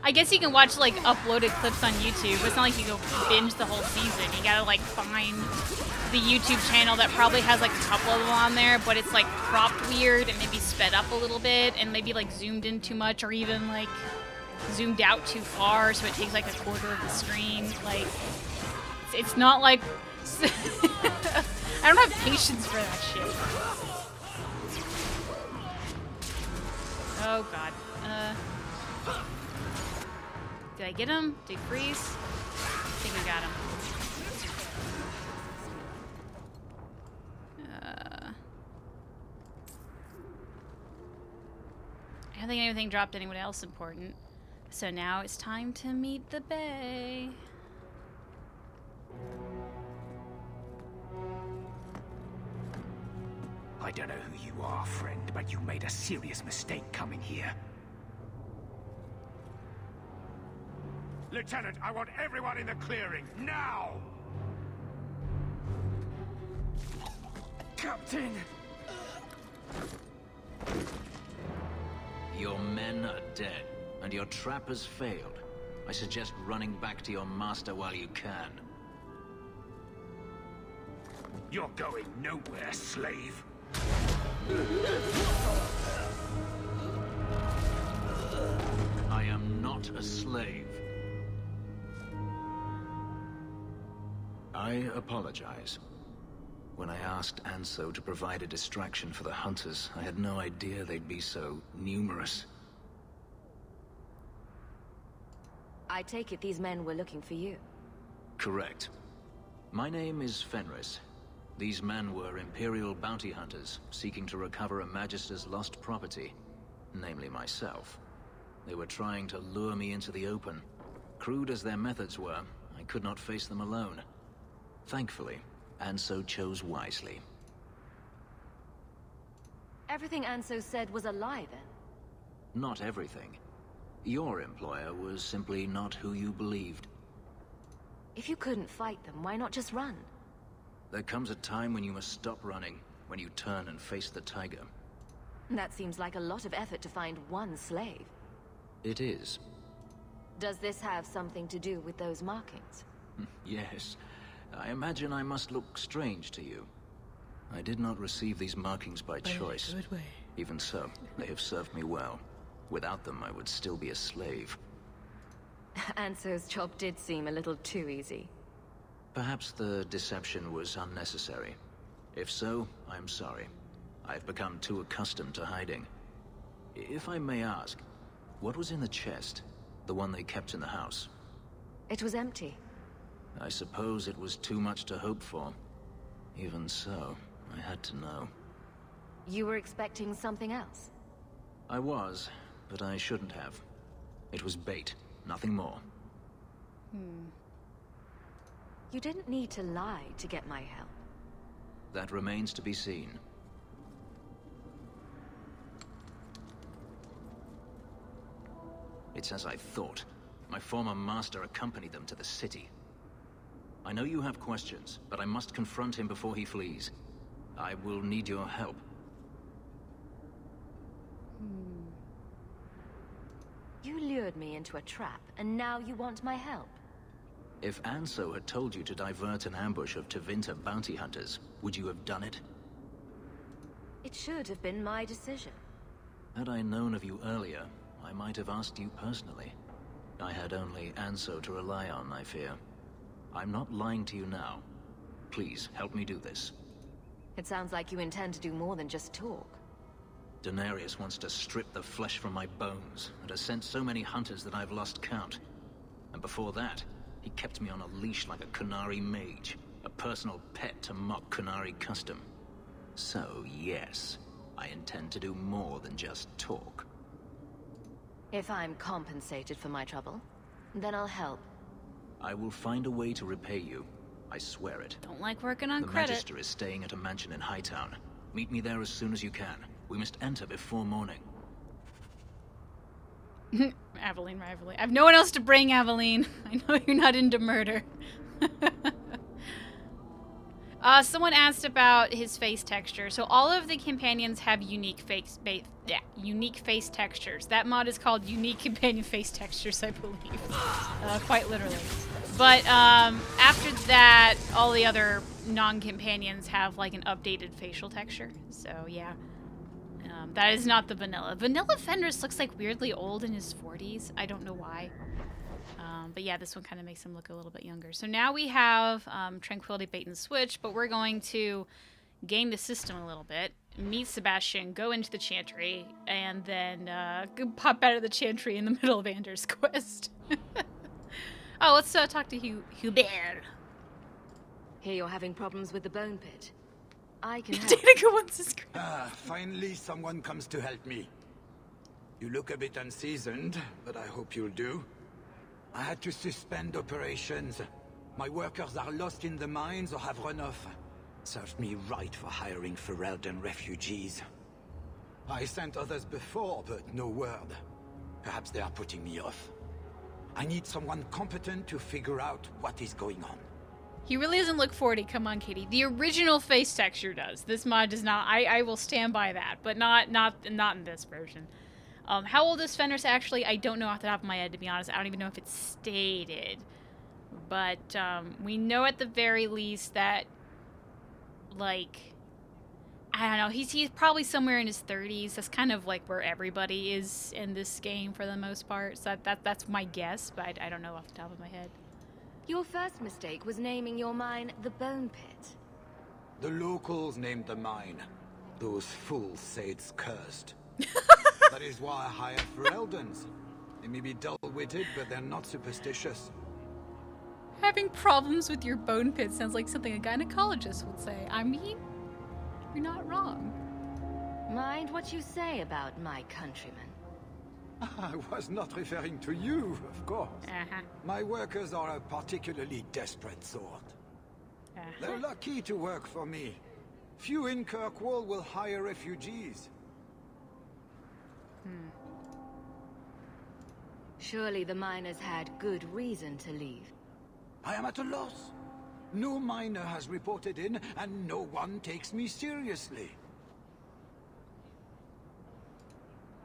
I guess you can watch, like, uploaded clips on YouTube, but it's not like you go binge the whole season. You gotta, like, find the YouTube channel that probably has, like, a couple of them on there, but it's, like, cropped weird and maybe sped up a little bit and maybe, like, zoomed in too much or even, like, zoomed out too far so it takes, like, a quarter of the screen. Like, it's not, like... I don't have patience for that shit. Oh, God. Did I get him? Did he freeze? I think we got him. I don't think anything dropped anyone else important. So now it's time to meet the Bay. I don't know who you are, friend, but you made a serious mistake coming here. Lieutenant, I want everyone in the clearing, now! Captain! Your men are dead, and your trap has failed. I suggest running back to your master while you can. You're going nowhere, slave. I am not a slave. I apologize. When I asked Anso to provide a distraction for the hunters, I had no idea they'd be so numerous. I take it these men were looking for you. Correct. My name is Fenris. These men were Imperial bounty hunters, seeking to recover a Magister's lost property, namely myself. They were trying to lure me into the open. Crude as their methods were, I could not face them alone. Thankfully, Anso chose wisely. Everything Anso said was a lie, then? Not everything. Your employer was simply not who you believed. If you couldn't fight them, why not just run? There comes a time when you must stop running, when you turn and face the tiger. That seems like a lot of effort to find one slave. It is. Does this have something to do with those markings? Yes. I imagine I must look strange to you. I did not receive these markings by choice. Even so, they have served me well. Without them, I would still be a slave. Anso's job did seem a little too easy. Perhaps the deception was unnecessary. If so, I'm sorry. I've become too accustomed to hiding. If I may ask, what was in the chest? The one they kept in the house? It was empty. I suppose it was too much to hope for. Even so, I had to know. You were expecting something else? I was, but I shouldn't have. It was bait, nothing more. You didn't need to lie to get my help. That remains to be seen. It's as I thought. My former master accompanied them to the city. I know you have questions, but I must confront him before he flees. I will need your help. You lured me into a trap, and now you want my help. If Anso had told you to divert an ambush of Tevinter bounty hunters, would you have done it? It should have been my decision. Had I known of you earlier, I might have asked you personally. I had only Anso to rely on, I fear. I'm not lying to you now. Please, help me do this. It sounds like you intend to do more than just talk. Denarius wants to strip the flesh from my bones, and has sent so many hunters that I've lost count. And before that, he kept me on a leash like a Qunari mage, a personal pet to mock Qunari custom. So, yes, I intend to do more than just talk. If I'm compensated for my trouble, then I'll help. I will find a way to repay you. I swear it. Don't like working on the credit. The Magistrate is staying at a mansion in Hightown. Meet me there as soon as you can. We must enter before morning. Aveline rivalry. I have no one else to bring, Aveline. I know you're not into murder. Someone asked about his face texture. So all of the companions have unique face textures. That mod is called Unique Companion Face Textures, I believe. Quite literally. But after that, all the other non-companions have like an updated facial texture. So yeah. That is not the vanilla. Vanilla Fenris looks like weirdly old in his 40s. I don't know why. But yeah, this one kind of makes him look a little bit younger. So now we have Tranquility Bait and Switch, but we're going to game the system a little bit, meet Sebastian, go into the Chantry, and then pop out of the Chantry in the middle of Anders' quest. Oh, let's talk to Hubert. Hear you're having problems with the bone pit. I can help. Danica wants his finally someone comes to help me. You look a bit unseasoned, but I hope you'll do. I had to suspend operations. My workers are lost in the mines or have run off. Served me right for hiring Ferelden refugees. I sent others before, but no word. Perhaps they are putting me off. I need someone competent to figure out what is going on. He really doesn't look 40. Come on, Caitie. The original face texture does. This mod does not. I will stand by that, but not in this version. How old is Fenris actually? I don't know off the top of my head, to be honest. I don't even know if it's stated. But we know at the very least that, like, I don't know. He's probably somewhere in his 30s. That's kind of like where everybody is in this game for the most part. So that's my guess, but I don't know off the top of my head. Your first mistake was naming your mine the Bone Pit. The locals named the mine. Those fools say it's cursed. That is why I hired Fereldens. They may be dull-witted, but they're not superstitious. Having problems with your bone pit sounds like something a gynecologist would say. I mean, you're not wrong. Mind what you say about my countrymen. I was not referring to you, of course. My workers are a particularly desperate sort. They're lucky to work for me. Few in Kirkwall will hire refugees. Surely the miners had good reason to leave. I am at a loss. No miner has reported in, and no one takes me seriously.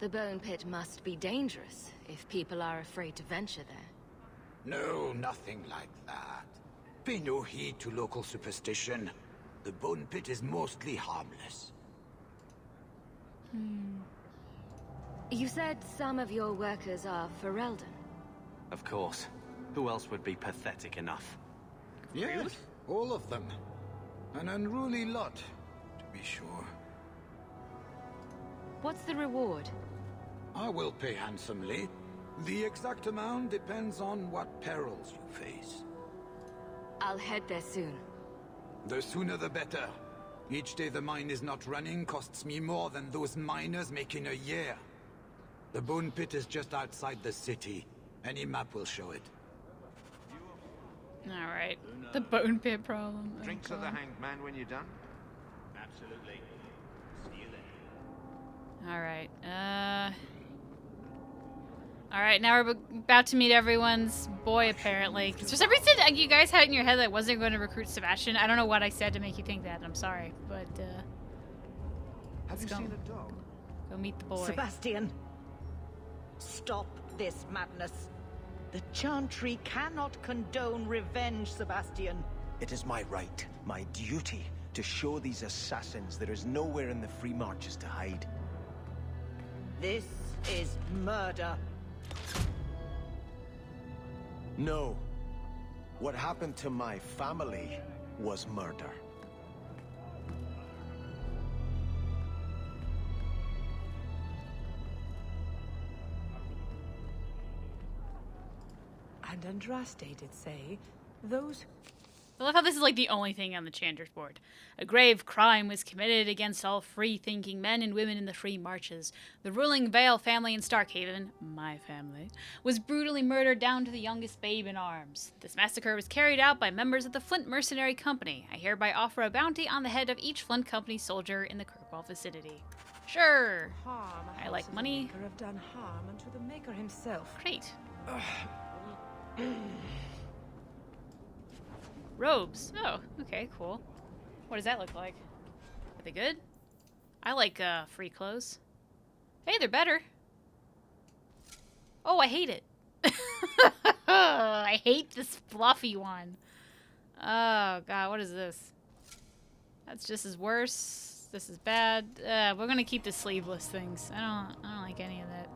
The bone pit must be dangerous if people are afraid to venture there. No, nothing like that. Pay no heed to local superstition. The bone pit is mostly harmless. You said some of your workers are Ferelden. Of course. Who else would be pathetic enough? Yes, all of them. An unruly lot, to be sure. What's the reward? I will pay handsomely. The exact amount depends on what perils you face. I'll head there soon. The sooner the better. Each day the mine is not running costs me more than those miners make in a year. The bone pit is just outside the city. Any map will show it. Alright. The bone pit problem. Drinks of the hanged man when you're done? Absolutely. See you then. Alright. Alright, now we're about to meet everyone's boy, apparently. For some reason, you guys had it in your head that I wasn't going to recruit Sebastian. I don't know what I said to make you think that. I'm sorry, but, Have you seen a dog? Go meet the boy. Sebastian, stop this madness. The Chantry cannot condone revenge, Sebastian. It is my right, my duty, to show these assassins there is nowhere in the free marches to hide. This is murder. No. What happened to my family was murder. And Andraste did say, those... I love how this is like the only thing on the Chanter's board. A grave crime was committed against all free-thinking men and women in the free marches. The ruling Vale family in Starkhaven, my family, was brutally murdered down to the youngest babe in arms. This massacre was carried out by members of the Flint Mercenary Company. I hereby offer a bounty on the head of each Flint Company soldier in the Kirkwall vicinity. Sure. I like money. Maker have done harm unto the maker himself. Great. Robes. Oh, okay, cool. What does that look like? Are they good? I like free clothes. Hey, they're better. Oh, I hate it. I hate this fluffy one. Oh god, what is this? That's just as worse. This is bad. We're gonna keep the sleeveless things. I don't like any of that.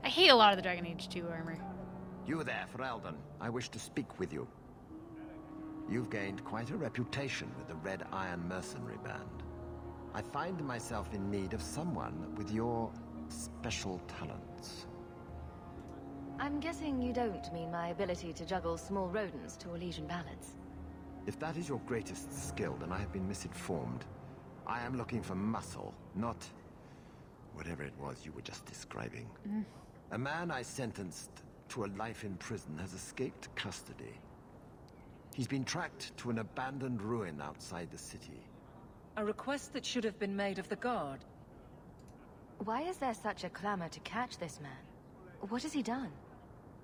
I hate a lot of the Dragon Age 2 armor. You there, Ferelden. I wish to speak with you. You've gained quite a reputation with the Red Iron Mercenary Band. I find myself in need of someone with your special talents. I'm guessing you don't mean my ability to juggle small rodents to Elysian ballads. If that is your greatest skill, then I have been misinformed. I am looking for muscle, not whatever it was you were just describing. A man I sentenced to a life in prison has escaped custody. He's been tracked to an abandoned ruin outside the city. A request that should have been made of the guard. Why is there such a clamor to catch this man? What has he done?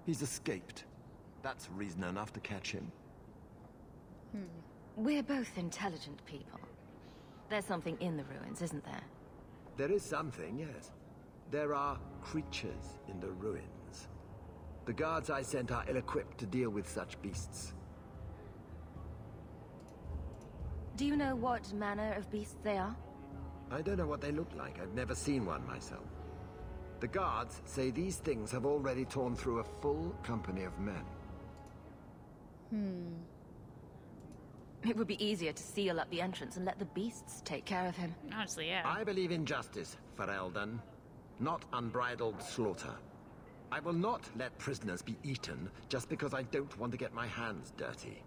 He's escaped. That's reason enough to catch him. We're both intelligent people. There's something in the ruins, isn't there? There is something, yes. There are creatures in the ruins. The guards I sent are ill-equipped to deal with such beasts. Do you know what manner of beasts they are? I don't know what they look like. I've never seen one myself. The guards say these things have already torn through a full company of men. It would be easier to seal up the entrance and let the beasts take care of him. Honestly, yeah. I believe in justice, Ferelden, not unbridled slaughter. I will not let prisoners be eaten just because I don't want to get my hands dirty.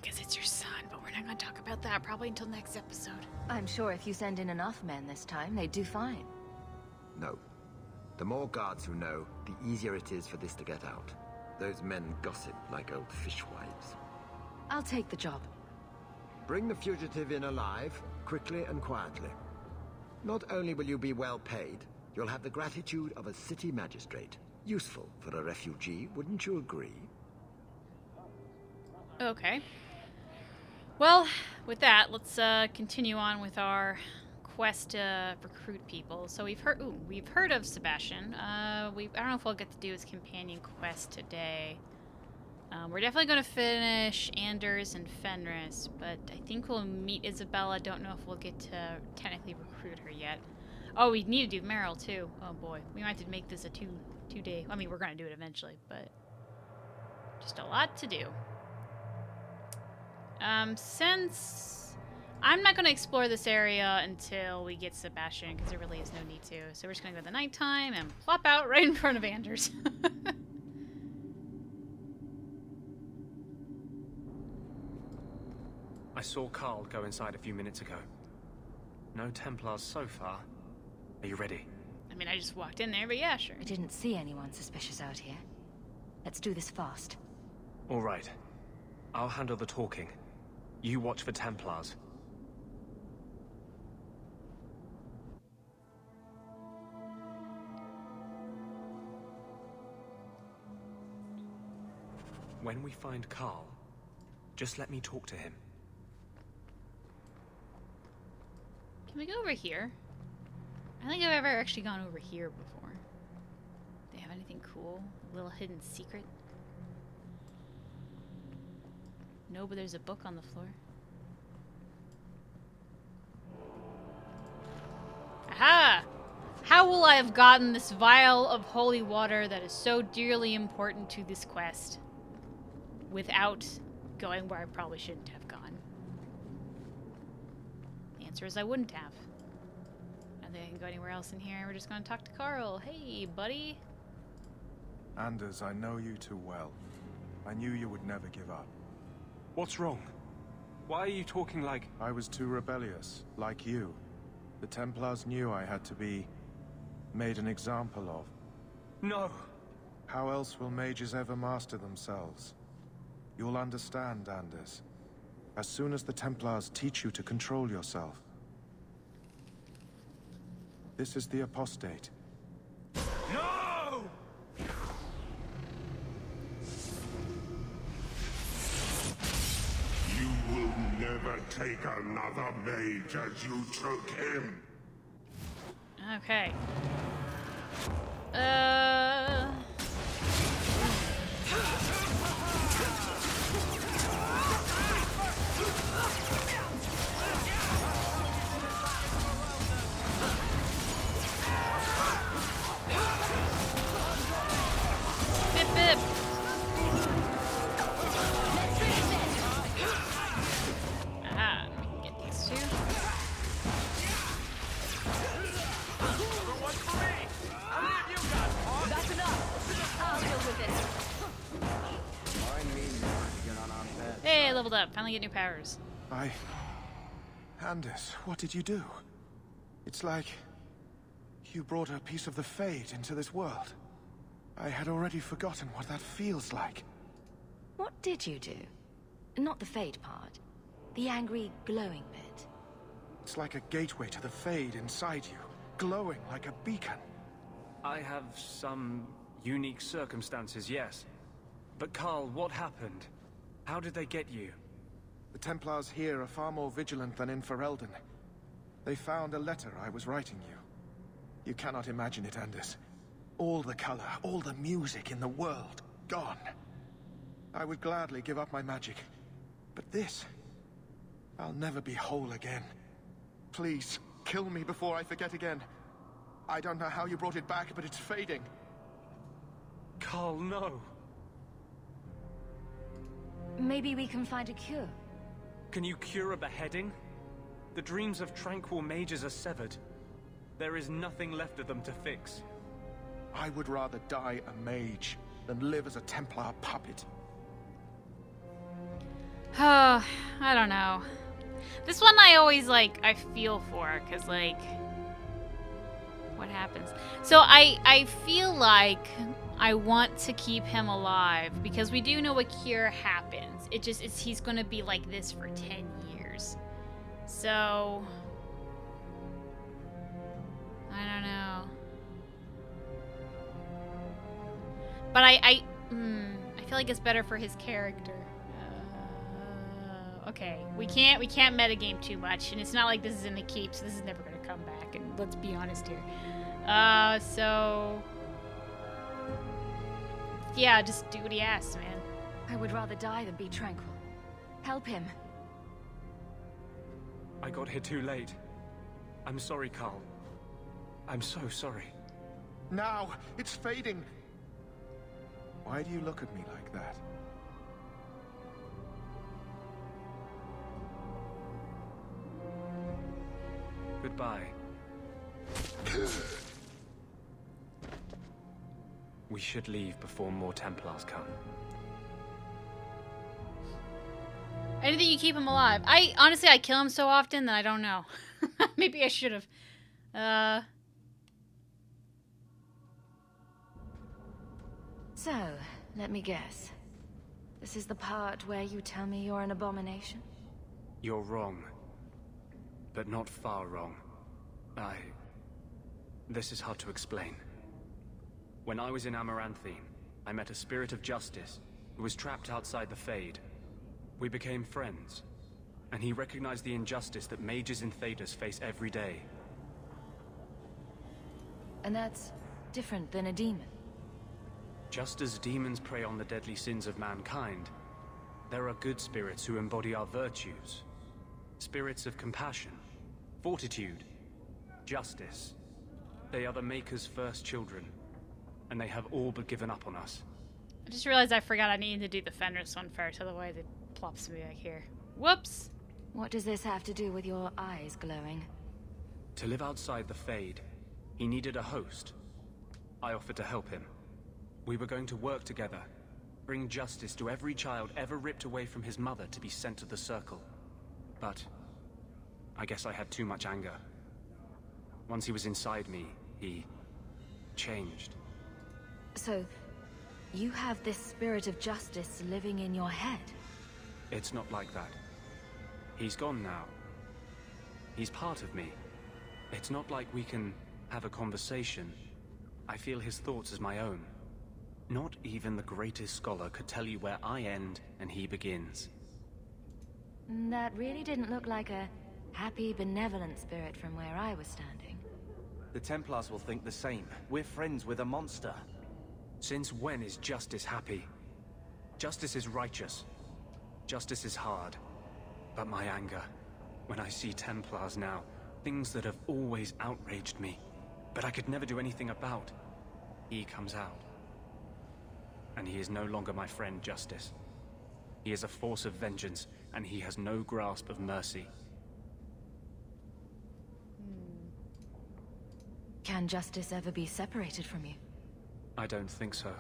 Because it's your son, but we're not going to talk about that probably until next episode. I'm sure if you send in enough men this time, they'd do fine. No. The more guards who know, the easier it is for this to get out. Those men gossip like old fishwives. I'll take the job. Bring the fugitive in alive, quickly and quietly. Not only will you be well paid, you'll have the gratitude of a city magistrate. Useful for a refugee, wouldn't you agree? Okay. Well, with that, let's continue on with our quest to recruit people. So we've heard of Sebastian. I don't know if we'll get to do his companion quest today. We're definitely going to finish Anders and Fenris, but I think we'll meet Isabella. Don't know if we'll get to technically recruit her yet. Oh, we need to do Merrill too. Oh boy, we might have to make this a two-day. I mean, we're going to do it eventually, but just a lot to do. Since I'm not going to explore this area until we get Sebastian, because there really is no need to. So we're just going to go to the nighttime and plop out right in front of Anders. I saw Carl go inside a few minutes ago. No Templars so far. Are you ready? I mean, I just walked in there, but yeah, sure. I didn't see anyone suspicious out here. Let's do this fast. All right. I'll handle the talking. You watch for Templars. When we find Carl, just let me talk to him. Can we go over here? I don't think I've ever actually gone over here before. Do they have anything cool? A little hidden secret? No, but there's a book on the floor. Aha! How will I have gotten this vial of holy water that is so dearly important to this quest without going where I probably shouldn't have gone? The answer is I wouldn't have. I don't think I can go anywhere else in here. We're just going to talk to Carl. Hey, buddy. Anders, I know you too well. I knew you would never give up. What's wrong? Why are you talking like... I was too rebellious, like you. The Templars knew I had to be made an example of. No! How else will mages ever master themselves? You'll understand, Anders. As soon as the Templars teach you to control yourself. This is the apostate. No! You will never take another mage as you took him. Okay. Bip bip. Ah, we can get these two. That's enough. I'll deal with it. Hey, I leveled up. Finally get new powers. Anders, what did you do? It's like... you brought a piece of the Fade into this world. I had already forgotten what that feels like. What did you do? Not the Fade part. The angry, glowing bit. It's like a gateway to the Fade inside you, glowing like a beacon. I have some unique circumstances, yes. But Carl, what happened? How did they get you? The Templars here are far more vigilant than in Ferelden. They found a letter I was writing you. You cannot imagine it, Anders. All the color, all the music in the world, gone. I would gladly give up my magic. But this... I'll never be whole again. Please, kill me before I forget again. I don't know how you brought it back, but it's fading. Carl, no. Maybe we can find a cure. Can you cure a beheading? The dreams of Tranquil mages are severed. There is nothing left of them to fix. I would rather die a mage than live as a Templar puppet. Oh, I don't know. This one I always, I feel for, because, what happens. So I feel like I want to keep him alive because we do know a cure happens. He's gonna be like this for 10 years. So I don't know. But I feel like it's better for his character. Okay, we can't metagame too much, and it's not like this is in the keep, so this is never gonna come back. And let's be honest here. So yeah, just do what he asks, man. I would rather die than be Tranquil. Help him. I got here too late. I'm sorry, Carl. I'm so sorry. Now, it's fading. Why do you look at me like that? Goodbye. We should leave before more Templars come. Anything you keep him alive. Honestly, I kill him so often that I don't know. Maybe I should have. So, let me guess. This is the part where you tell me you're an abomination? You're wrong. But not far wrong. This is hard to explain. When I was in Amaranthine, I met a spirit of justice who was trapped outside the Fade. We became friends, and he recognized the injustice that mages in Thedas face every day. And that's different than a demon. Just as demons prey on the deadly sins of mankind, there are good spirits who embody our virtues. Spirits of compassion, fortitude, justice. They are the Maker's first children, and they have all but given up on us. I just realized I forgot I needed to do the Fenris one first, otherwise it plops me back here. Whoops! What does this have to do with your eyes glowing? To live outside the Fade, he needed a host. I offered to help him. We were going to work together, bring justice to every child ever ripped away from his mother to be sent to the Circle. But I guess I had too much anger. Once he was inside me, he changed. So, you have this spirit of justice living in your head? It's not like that. He's gone now. He's part of me. It's not like we can have a conversation. I feel his thoughts as my own. Not even the greatest scholar could tell you where I end and he begins. That really didn't look like a happy, benevolent spirit from where I was standing. The Templars will think the same. We're friends with a monster. Since when is justice happy? Justice is righteous. Justice is hard. But my anger, when I see Templars now, things that have always outraged me, but I could never do anything about, he comes out. And he is no longer my friend, Justice. He is a force of vengeance, and he has no grasp of mercy. Can justice ever be separated from you? I don't think so.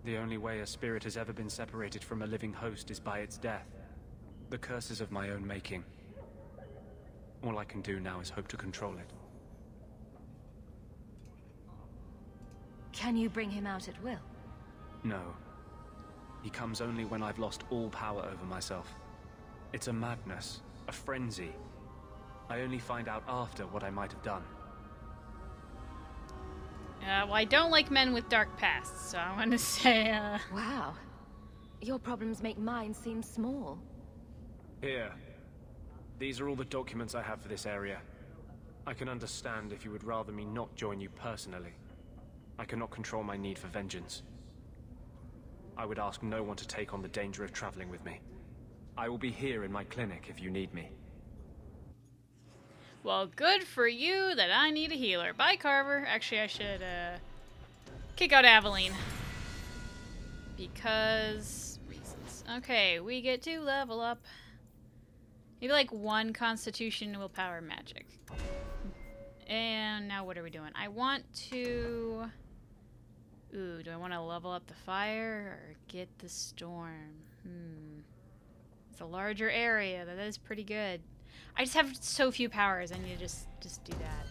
The only way a spirit has ever been separated from a living host is by its death. The curse is of my own making. All I can do now is hope to control it. Can you bring him out at will? No. He comes only when I've lost all power over myself. It's a madness, a frenzy. I only find out after what I might have done. Well, I don't like men with dark pasts, so I want to say, Wow. Your problems make mine seem small. Here. These are all the documents I have for this area. I can understand if you would rather me not join you personally. I cannot control my need for vengeance. I would ask no one to take on the danger of traveling with me. I will be here in my clinic if you need me. well, good for you that I need a healer. Bye, Carver. Actually, I should kick out Aveline. Because reasons. Okay, we get to level up. Maybe like 1 Constitution Willpower Magic. And now what are we doing? I want to... Ooh, do I want to level up the fire or get the storm? It's a larger area. That is pretty good. I just have so few powers. I need to just do that.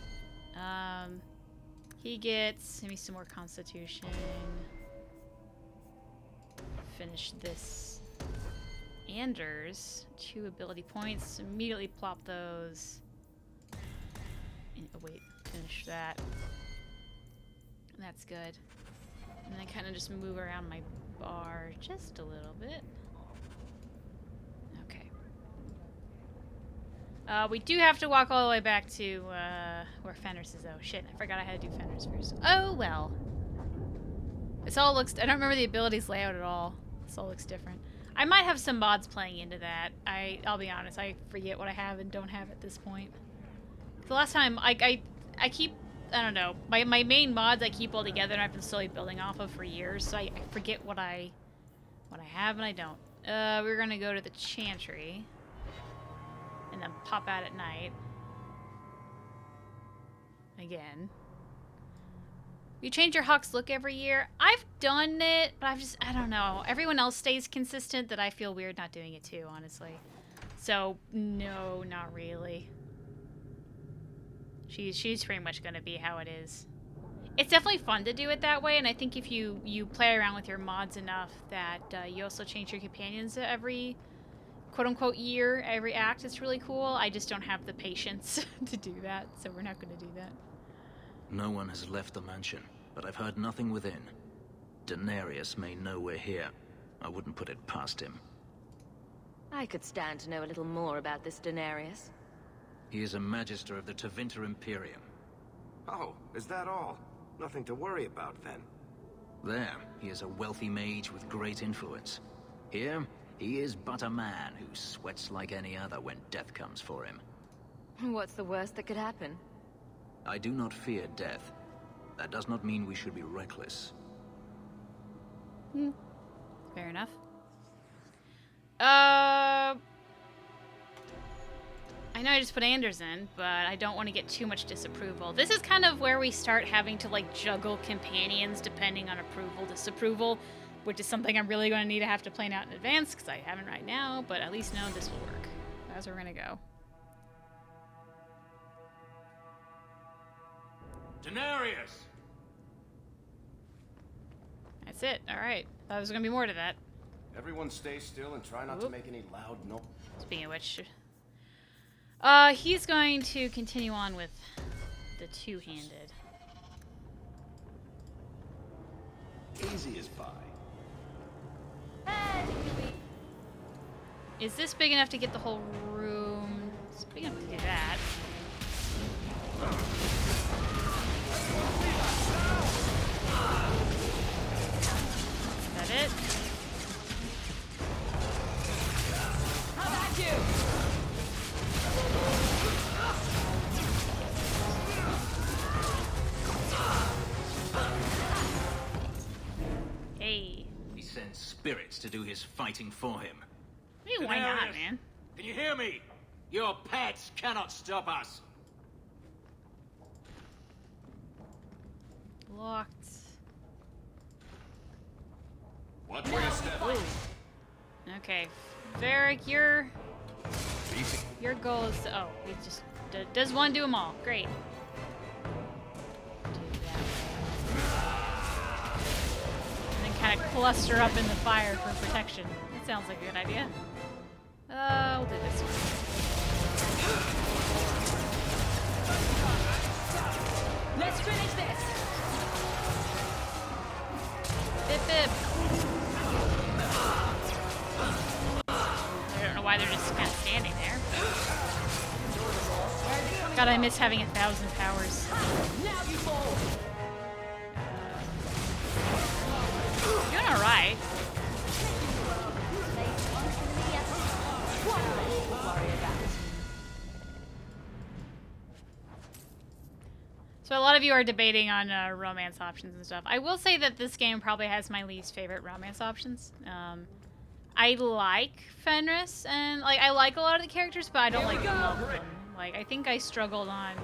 He gets maybe some more constitution. Finish this. Anders, 2 ability points. Immediately plop those. And, oh wait, finish that. That's good. And then kind of just move around my bar just a little bit. Okay. We do have to walk all the way back to where Fenris is. Oh shit, I forgot I had to do Fenris first. Oh well. This all looks... I don't remember the abilities layout at all. This all looks different. I might have some mods playing into that. I'll be honest, I forget what I have and don't have at this point. The last time, I keep... I don't know. My main mods I keep all together and I've been slowly building off of for years, so I forget what I have and I don't. We're gonna go to the Chantry and then pop out at night. Again. You change your Hawk's look every year. I've done it, but I don't know. Everyone else stays consistent that I feel weird not doing it too, honestly. So, no, not really. She's pretty much gonna be how it is. It's definitely fun to do it that way, and I think if you play around with your mods enough that you also change your companions every quote-unquote year, every act, it's really cool. I just don't have the patience to do that, so we're not gonna do that. No one has left the mansion, but I've heard nothing within. Denarius may know we're here. I wouldn't put it past him. I could stand to know a little more about this Denarius. He is a Magister of the Tevinter Imperium. Oh, is that all? Nothing to worry about, then. There, he is a wealthy mage with great influence. Here, he is but a man who sweats like any other when death comes for him. What's the worst that could happen? I do not fear death. That does not mean we should be reckless. Fair enough. I know I just put Anders in, but I don't want to get too much disapproval. This is kind of where we start having to like juggle companions depending on approval, disapproval, which is something I'm really going to need to have to plan out in advance because I haven't right now, but at least know this will work. That's where we're going to go. Denarius! That's it. All right. Thought there was going to be more to that. Everyone stay still and try not to make any loud noise. Speaking of which, he's going to continue on with the two-handed. Easy as pie. Is this big enough to get the whole room? It's big enough to do that. Is that it? How about you? Hey. He sends spirits to do his fighting for him. Hey, why not, man? Can you hear me? Your pets cannot stop us. Locked. Watch where you step. Okay, Varrick, your goal is to, he just does one do them all. Great. Do that. And then kind of cluster up in the fire for protection. That sounds like a good idea. We'll do this one. Let's finish this. Bip bip. I don't know why they're just kind of standing there. God, I miss having 1,000 powers. Now you fall. You're doing all right. So a lot of you are debating on romance options and stuff. I will say that this game probably has my least favorite romance options. I like Fenris, and like I like a lot of the characters, but I don't like love them. Like I think I struggled on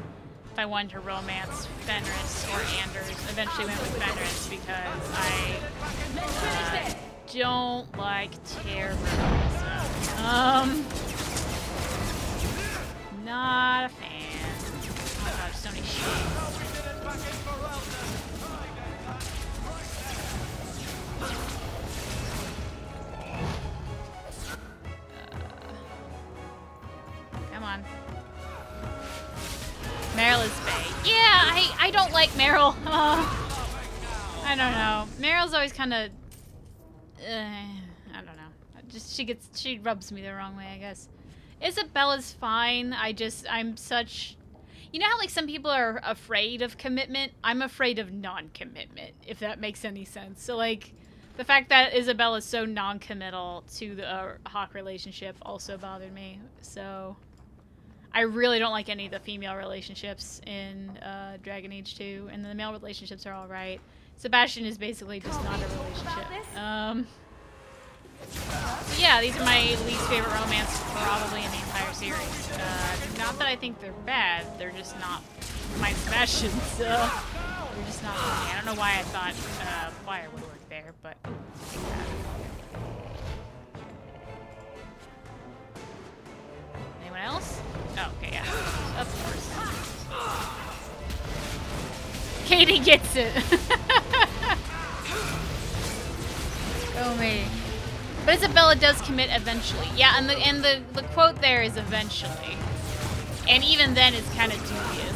if I wanted to romance Fenris or Anders. Eventually went with Fenris because I don't like terrorism. Not a fan. Oh my god, so many shades. like Merrill. I don't know. Merrill's always kind of... I don't know. Just she rubs me the wrong way, I guess. Isabella's fine. I'm such... You know how like some people are afraid of commitment? I'm afraid of non-commitment, if that makes any sense. So like, the fact that Isabella's so non-committal to the Hawk relationship also bothered me. So, I really don't like any of the female relationships in Dragon Age 2, and the male relationships are alright. Sebastian is basically just not a relationship. So yeah, these are my least favorite romance probably in the entire series. Not that I think they're bad, they're just not my Sebastian, so they're just not for me. I don't know why I thought fire would work there, but I think that. Anyone else? Oh, okay, yeah. Of course. Caitie gets it. Oh me. But Isabella does commit eventually. Yeah, and the quote there is eventually. And even then it's kind of dubious.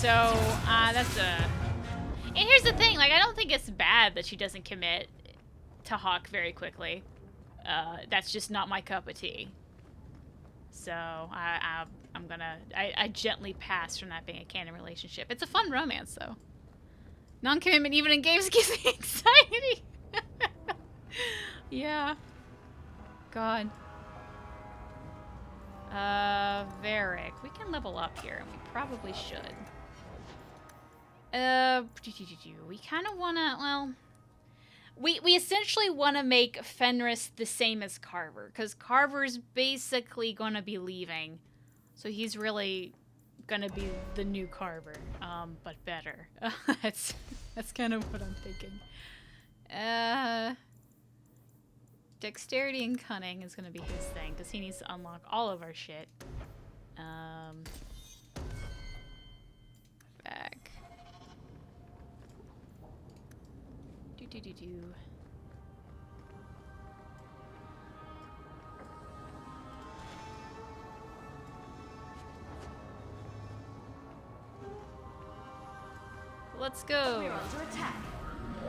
That's a... And here's the thing, like, I don't think it's bad that she doesn't commit to Hawk very quickly. That's just not my cup of tea. So, I gently pass from that being a canon relationship. It's a fun romance, though. Non-commitment even in games gives me anxiety. Yeah. God. Varrick. We can level up here, and we probably should. We kind of want to, well... We essentially want to make Fenris the same as Carver, because Carver's basically going to be leaving. So he's really going to be the new Carver, but better. That's kind of what I'm thinking. Dexterity and cunning is going to be his thing, because he needs to unlock all of our shit. Back. Do. Let's go. We're under attack.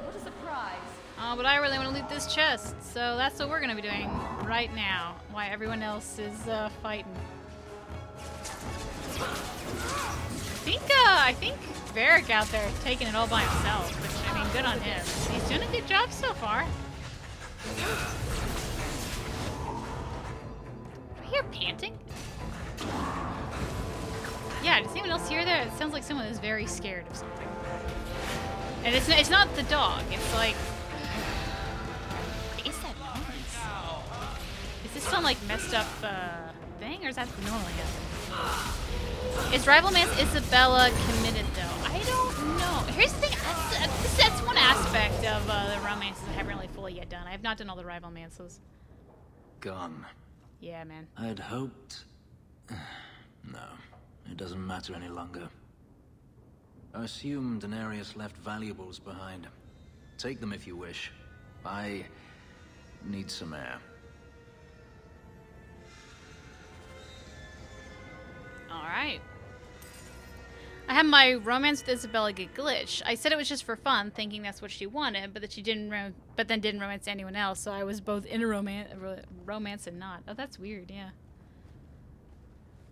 What a surprise. But I really want to loot this chest, so that's what we're gonna be doing right now, while everyone else is fighting. I think Varrick out there is taking it all by himself, which, I mean, good on him. He's doing a good job so far. Do I hear panting? Yeah, does anyone else hear that? It sounds like someone is very scared of something. And it's not the dog, it's like... What is that noise? Is this some, like, messed up, thing, or is that normally happening? Is Rivalman's Isabella committed, though? I don't know. Here's the thing, that's one aspect of, the romances I haven't really fully yet done. I have not done all the Rivalmances. Gone. Yeah, man. I'd hoped... No, it doesn't matter any longer. I assume Daenerys left valuables behind. Take them if you wish. I need some air. Alright. I had my romance with Isabella get glitched. I said it was just for fun, thinking that's what she wanted, but that she didn't didn't romance anyone else, so I was both in a romance and not. Oh, that's weird, yeah.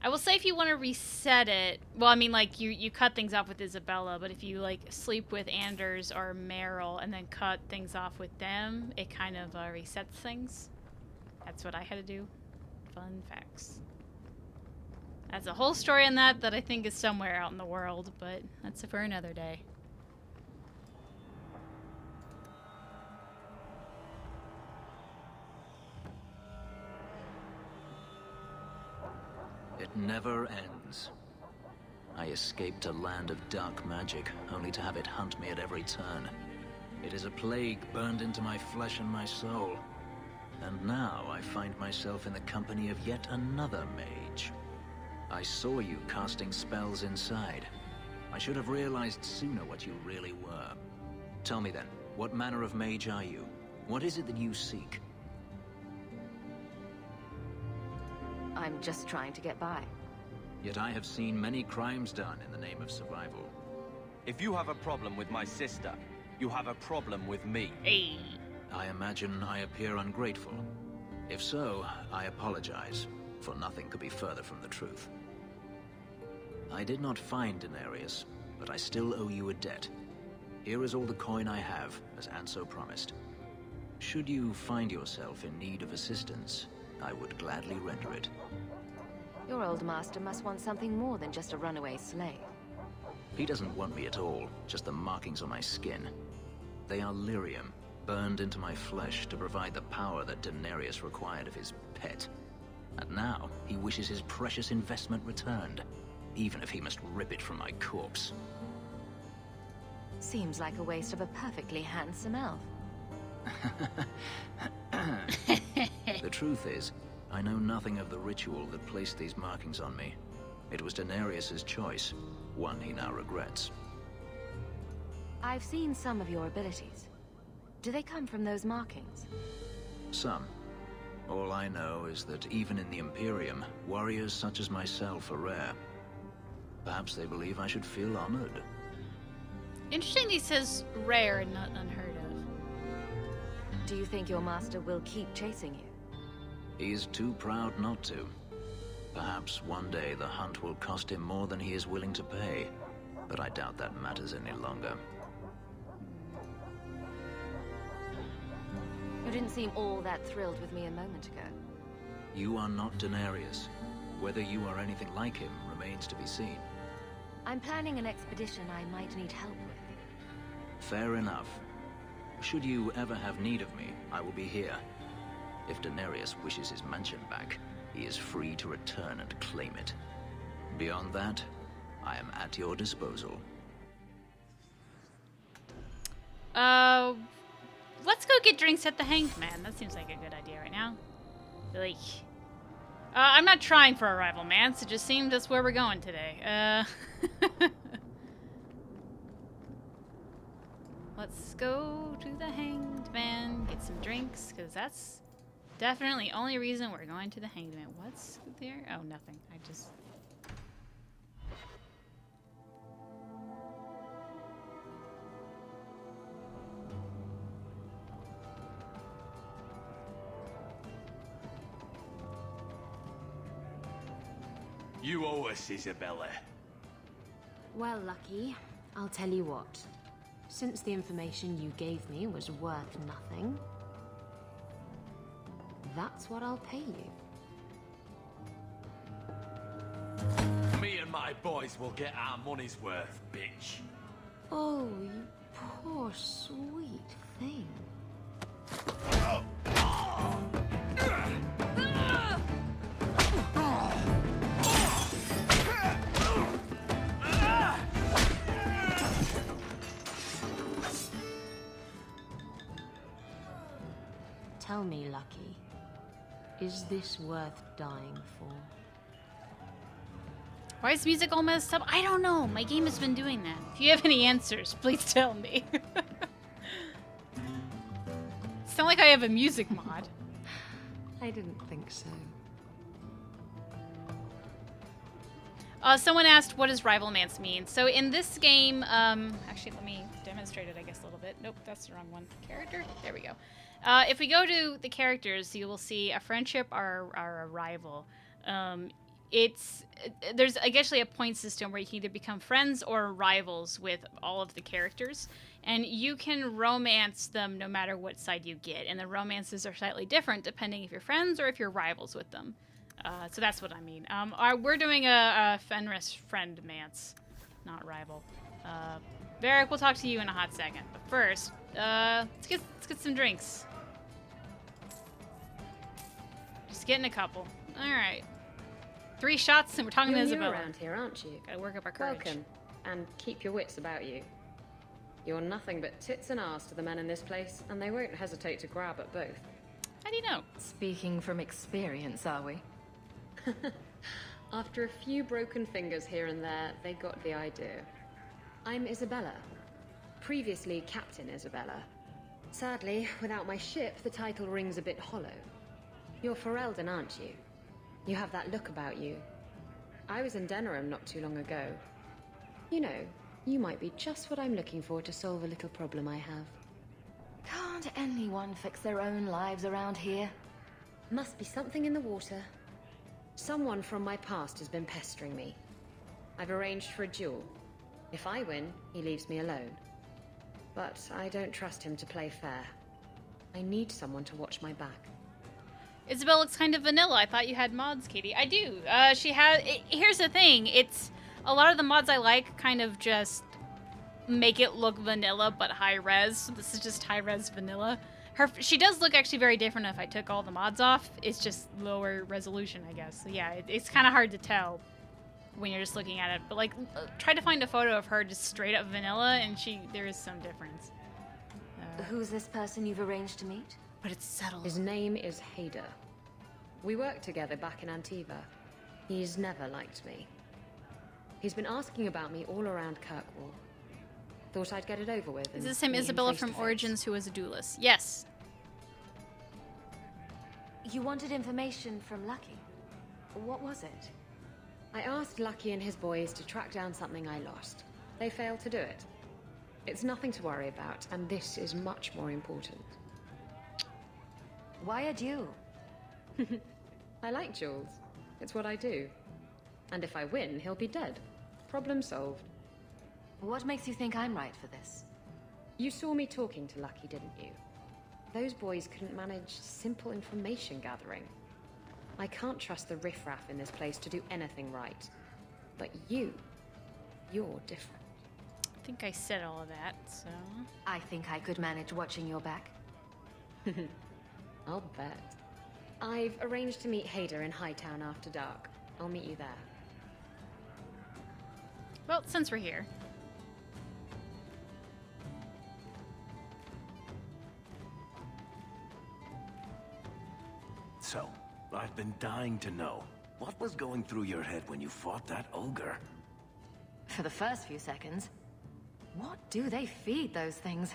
I will say if you want to reset it, well, I mean, like, you cut things off with Isabella, but if you, like, sleep with Anders or Merrill and then cut things off with them, it kind of resets things. That's what I had to do. Fun facts. That's a whole story on that I think is somewhere out in the world, but that's for another day. It never ends. I escaped a land of dark magic, only to have it hunt me at every turn. It is a plague burned into my flesh and my soul. And now I find myself in the company of yet another mage. I saw you casting spells inside. I should have realized sooner what you really were. Tell me then, what manner of mage are you? What is it that you seek? I'm just trying to get by. Yet I have seen many crimes done in the name of survival. If you have a problem with my sister, you have a problem with me. Hey. I imagine I appear ungrateful. If so, I apologize, for nothing could be further from the truth. I did not find Denarius, but I still owe you a debt. Here is all the coin I have, as Anso promised. Should you find yourself in need of assistance, I would gladly render it. Your old master must want something more than just a runaway slave. He doesn't want me at all, just the markings on my skin. They are lyrium, burned into my flesh to provide the power that Denarius required of his pet. And now, he wishes his precious investment returned, even if he must rip it from my corpse. Seems like a waste of a perfectly handsome elf. The truth is, I know nothing of the ritual that placed these markings on me. It was Denarius's choice, one he now regrets. I've seen some of your abilities. Do they come from those markings? Some. All I know is that even in the Imperium, warriors such as myself are rare. Perhaps they believe I should feel honored. Interesting he says rare and not unheard of. Do you think your master will keep chasing you? He is too proud not to. Perhaps one day the hunt will cost him more than he is willing to pay, but I doubt that matters any longer. You didn't seem all that thrilled with me a moment ago. You are not Denarius. Whether you are anything like him remains to be seen. I'm planning an expedition I might need help with. Fair enough. Should you ever have need of me, I will be here. If Denarius wishes his mansion back, he is free to return and claim it. Beyond that, I am at your disposal. Let's go get drinks at the Hanged Man. That seems like a good idea right now. Like, I'm not trying for a rival, man. So it just seems that's where we're going today. Let's go to the Hanged Man, get some drinks, because that's definitely the only reason we're going to the Hanged Man. What's there? Oh, nothing. I just... You owe us, Isabella. Well, Lucky, I'll tell you what. Since the information you gave me was worth nothing, that's what I'll pay you. Me and my boys will get our money's worth, bitch. Oh, you poor sweet thing. Tell me, Lucky, is this worth dying for? Why is music all messed up? I don't know. My game has been doing that. If you have any answers, please tell me. It's not like I have a music mod. I didn't think so. Someone asked, what does Rivalmance mean? So in this game, actually, let me demonstrate it, I guess, a little bit. Nope, that's the wrong one. Character? There we go. If we go to the characters, you will see a friendship or a rival. There's actually a point system where you can either become friends or rivals with all of the characters, and you can romance them no matter what side you get, and the romances are slightly different depending if you're friends or if you're rivals with them. So that's what I mean. We're doing a Fenris friend-mance, not rival. Varrick, we'll talk to you in a hot second, but first, let's get some drinks. Just getting a couple. All right. 3 shots and we're talking to Isabella. You're new around here, aren't you? Gotta work up our courage. Welcome, and keep your wits about you. You're nothing but tits and arse to the men in this place, and they won't hesitate to grab at both. How do you know? Speaking from experience, are we? After a few broken fingers here and there, they got the idea. I'm Isabella. Previously Captain Isabella. Sadly, without my ship, the title rings a bit hollow. You're Ferelden, aren't you? You have that look about you. I was in Denerim not too long ago. You know, you might be just what I'm looking for to solve a little problem I have. Can't anyone fix their own lives around here? Must be something in the water. Someone from my past has been pestering me. I've arranged for a duel. If I win, he leaves me alone. But I don't trust him to play fair. I need someone to watch my back. Isabella looks kind of vanilla. I thought you had mods, Caitie. I do. Here's the thing. It's a lot of the mods I like kind of just make it look vanilla but high res. So this is just high res vanilla. She does look actually very different if I took all the mods off. It's just lower resolution, I guess. So yeah, it's kind of hard to tell when you're just looking at it. But like, try to find a photo of her just straight up vanilla, and there is some difference. Who's this person you've arranged to meet? But it's settled. His name is Hader. We worked together back in Antiva. He's never liked me. He's been asking about me all around Kirkwall. Thought I'd get it over with. Is this the same Isabella from Origins who was a duelist? Yes. You wanted information from Lucky. What was it? I asked Lucky and his boys to track down something I lost. They failed to do it. It's nothing to worry about, and this is much more important. Why a duel? I like duels. It's what I do. And if I win, he'll be dead. Problem solved. What makes you think I'm right for this? You saw me talking to Lucky, didn't you? Those boys couldn't manage simple information gathering. I can't trust the riffraff in this place to do anything right. But you're different. I think I said all of that, so... I think I could manage watching your back. I'll bet. I've arranged to meet Hader in Hightown after dark. I'll meet you there. Well, since we're here. So, I've been dying to know. What was going through your head when you fought that ogre? For the first few seconds. What do they feed those things?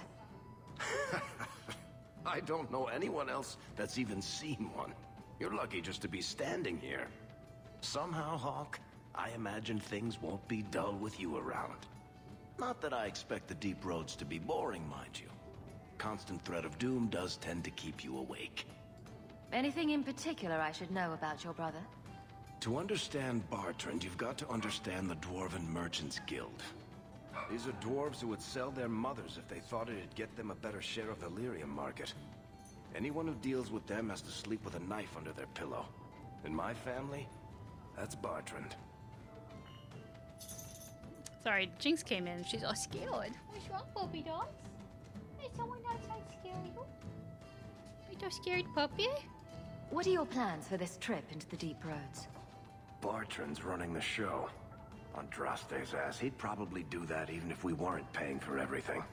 I don't know anyone else that's even seen one. You're lucky just to be standing here. Somehow, Hawk, I imagine things won't be dull with you around. Not that I expect the deep roads to be boring, mind you. Constant threat of doom does tend to keep you awake. Anything in particular I should know about your brother? To understand Bartrand, you've got to understand the Dwarven Merchants Guild. These are dwarves who would sell their mothers if they thought it'd get them a better share of the lyrium market. Anyone who deals with them has to sleep with a knife under their pillow. In my family, that's Bartrand. Sorry, Jinx came in. She's all scared. What's wrong, puppy dogs? Is someone outside scaring you? Are you scared, puppy? What are your plans for this trip into the deep roads? Bartrand's running the show. On Draste's ass, he'd probably do that even if we weren't paying for everything.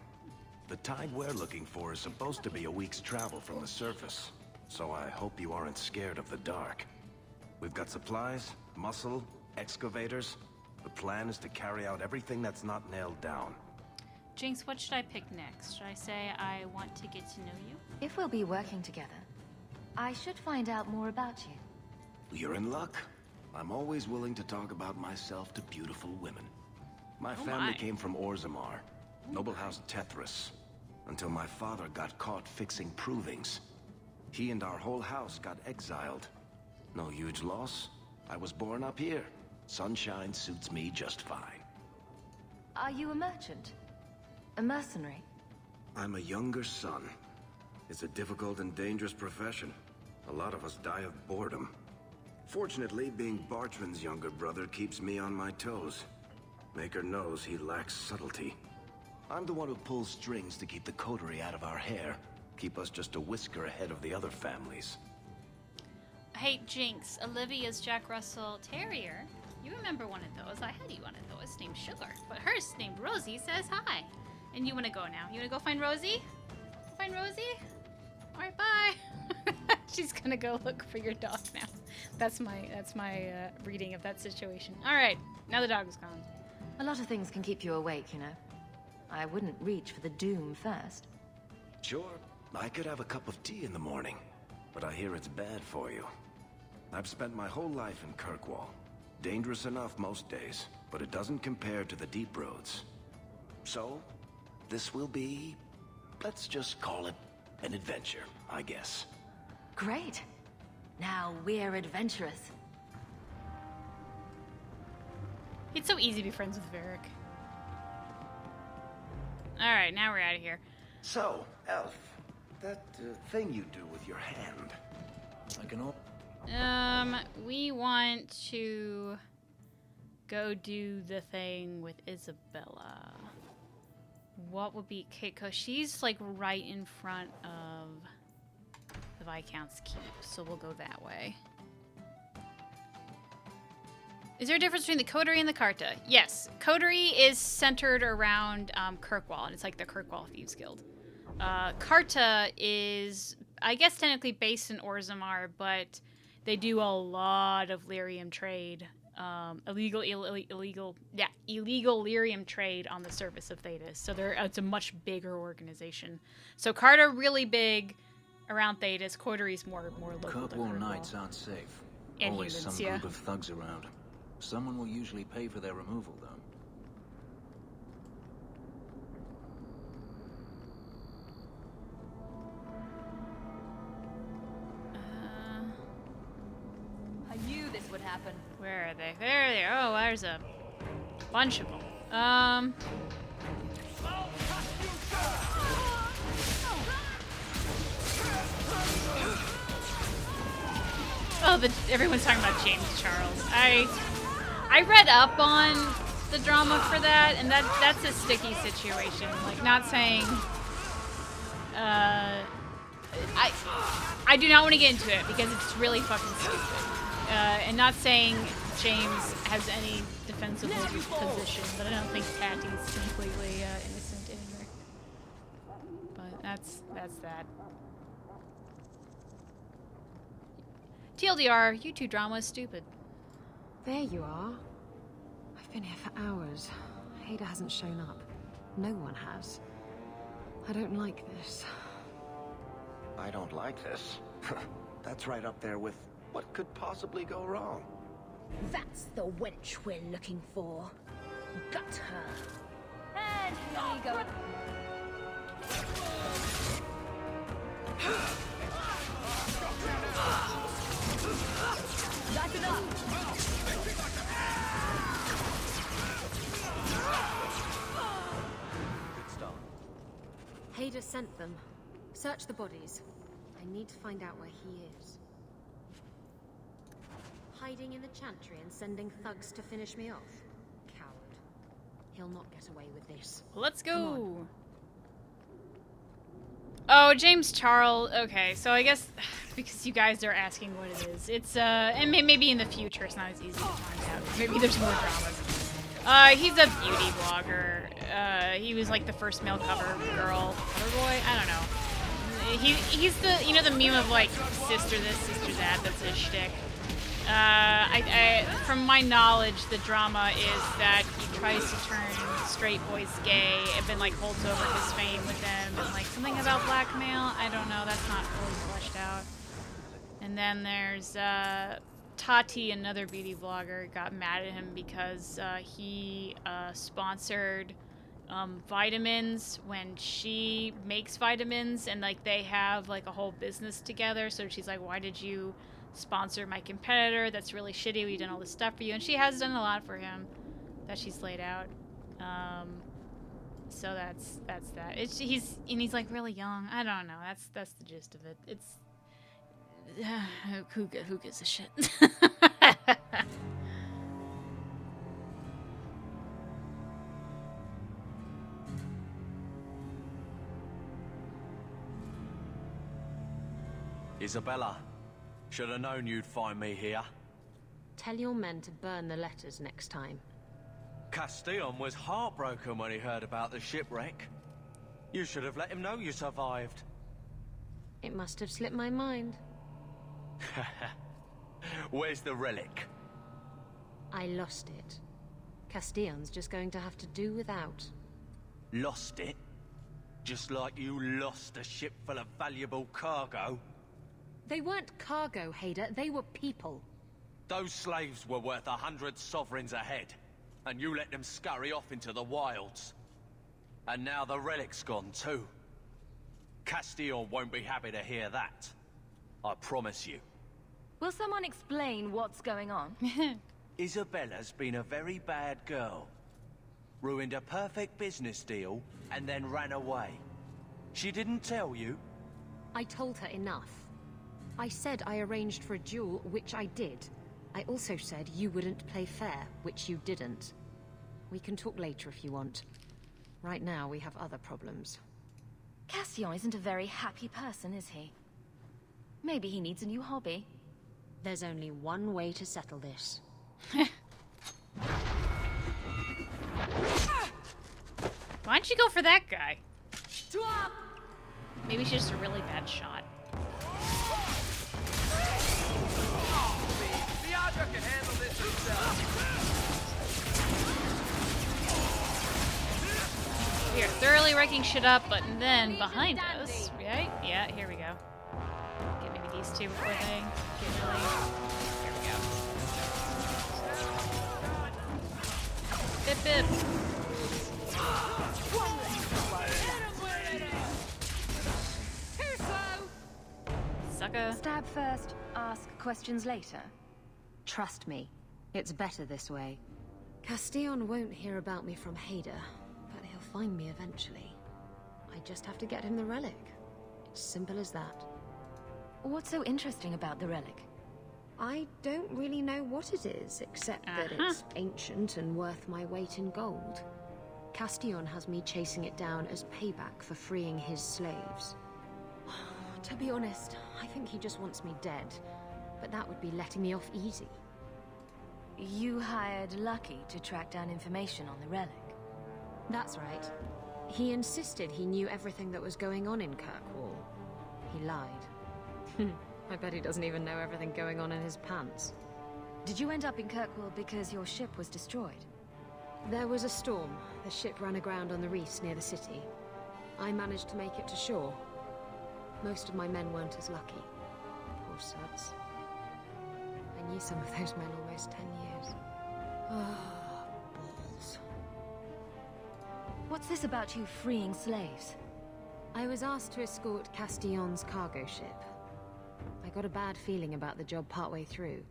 The tide we're looking for is supposed to be a week's travel from the surface, so I hope you aren't scared of the dark. We've got supplies, muscle, excavators. The plan is to carry out everything that's not nailed down. Jinx, what should I pick next? Should I say I want to get to know you? If we'll be working together, I should find out more about you. You're in luck. I'm always willing to talk about myself to beautiful women. My family came from Orzammar, noble house Tethras, until my father got caught fixing provings. He and our whole house got exiled. No huge loss. I was born up here. Sunshine suits me just fine. Are you a merchant? A mercenary? I'm a younger son. It's a difficult and dangerous profession. A lot of us die of boredom. Fortunately, being Bartrand's younger brother keeps me on my toes. Maker knows he lacks subtlety. I'm the one who pulls strings to keep the Coterie out of our hair. Keep us just a whisker ahead of the other families. Hey, Jinx, Olivia's Jack Russell Terrier. You remember one of those. I had you one of those named Sugar. But hers named Rosie says hi. And you want to go now. You want to go find Rosie? Find Rosie? Alright, bye. She's gonna go look for your dog now. That's my reading of that situation. Alright, now the dog is gone. A lot of things can keep you awake, you know. I wouldn't reach for the doom first. Sure, I could have a cup of tea in the morning, but I hear it's bad for you. I've spent my whole life in Kirkwall. Dangerous enough most days, but it doesn't compare to the deep roads. So, this will be, let's just call it an adventure, I guess. Great. Now we're adventurous. It's so easy to be friends with Varrick. Alright, now we're out of here. So, Elf, that thing you do with your hand. I can all... We want to go do the thing with Isabella. What would be... Okay, because she's, like, right in front of the Viscount's Keep, so we'll go that way. Is there a difference between the Coterie and the Carta? Yes. Coterie is centered around Kirkwall, and it's like the Kirkwall Thieves Guild. Carta is, I guess, technically based in Orzammar, but they do a lot of lyrium trade, illegal lyrium trade on the surface of Thetis. So it's a much bigger organization. So Carta really big around Thetis. Coterie's more local. Kirkwall nights aren't safe. And Always humans, some yeah. group of thugs around. Someone will usually pay for their removal, though. I knew this would happen. Where are they? There they are. Oh, there's a bunch of them. Oh, everyone's talking about James Charles. I read up on the drama for that, and that's a sticky situation. Like, not saying... I do not want to get into it, because it's really fucking stupid. And not saying James has any defensible position, but I don't think Caitie's completely innocent either. But that's that. TLDR, you two drama is stupid. There you are. I've been here for hours. Hader hasn't shown up. No one has. I don't like this. I don't like this. That's right up there with what could possibly go wrong. That's the wench we're looking for. Gut her. And here you go. That's enough. Good start. Hader sent them. Search the bodies. I need to find out where he is. Hiding in the Chantry and sending thugs to finish me off? Coward. He'll not get away with this. Let's go. Oh, James Charles. Okay, so I guess because you guys are asking what it is, it's and maybe in the future it's not as easy to find out. Maybe there's more dramas. He's a beauty blogger. He was like the first male cover girl, cover boy. I don't know. He's the the meme of like sister this, sister that. That's his shtick. From my knowledge, the drama is that he tries to turn straight boys gay, and then like holds over his fame with them, and like something about blackmail. I don't know. That's not fully fleshed out. And then there's Tati, another beauty vlogger, got mad at him because he sponsored vitamins when she makes vitamins, and like they have like a whole business together. So she's like, "Why did you sponsor my competitor? That's really shitty. We've done all this stuff for you." And she has done a lot for him that she's laid out. So that's that. He's like really young. I don't know. That's the gist of it. It's who gives a shit. Isabella, should have known you'd find me here. Tell your men to burn the letters next time. Castellan was heartbroken when he heard about the shipwreck. You should have let him know you survived. It must have slipped my mind. Where's the relic? I lost it. Castellan's just going to have to do without. Lost it? Just like you lost a ship full of valuable cargo? They weren't cargo, Hader. They were people. Those slaves were worth 100 sovereigns a head, and you let them scurry off into the wilds. And now the relic's gone too. Castillon won't be happy to hear that. I promise you. Will someone explain what's going on? Isabella's been a very bad girl. Ruined a perfect business deal, and then ran away. She didn't tell you? I told her enough. I said I arranged for a duel, which I did. I also said you wouldn't play fair, which you didn't. We can talk later if you want. Right now, we have other problems. Castillon isn't a very happy person, is he? Maybe he needs a new hobby. There's only one way to settle this. Why'd you go for that guy? Maybe she's just a really bad shot. Can handle this himself. We are thoroughly wrecking shit up, but then behind us, right? Yeah, here we go. Get maybe these two before they get really... Here we go. Bip bip. Too slow. Sucker. Stab first, ask questions later. Trust me, it's better this way. Castillon won't hear about me from Hader, but he'll find me eventually. I just have to get him the relic. It's simple as that. What's so interesting about the relic? I don't really know what it is, except that it's ancient and worth my weight in gold. Castillon has me chasing it down as payback for freeing his slaves. To be honest, I think he just wants me dead. But that would be letting me off easy. You hired Lucky to track down information on the relic. That's right. He insisted he knew everything that was going on in Kirkwall. He lied. I bet he doesn't even know everything going on in his pants. Did you end up in Kirkwall because your ship was destroyed? There was a storm. The ship ran aground on the reefs near the city. I managed to make it to shore. Most of my men weren't as lucky. Poor sods. I knew some of those men almost 10 years. Ah, balls. What's this about you freeing slaves? I was asked to escort Castillon's cargo ship. I got a bad feeling about the job partway through.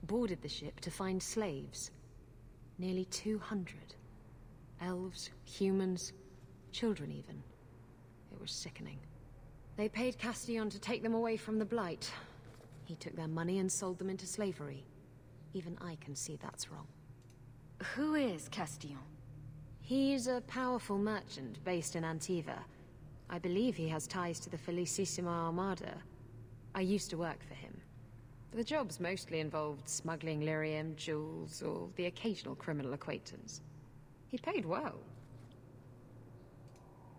Boarded the ship to find slaves. Nearly 200. Elves, humans, children even. It was sickening. They paid Castillon to take them away from the Blight. He took their money and sold them into slavery. Even I can see that's wrong. Who is Castillon? He's a powerful merchant based in Antiva. I believe he has ties to the Felicissima Armada. I used to work for him. The jobs mostly involved smuggling lyrium, jewels, or the occasional criminal acquaintance. He paid well.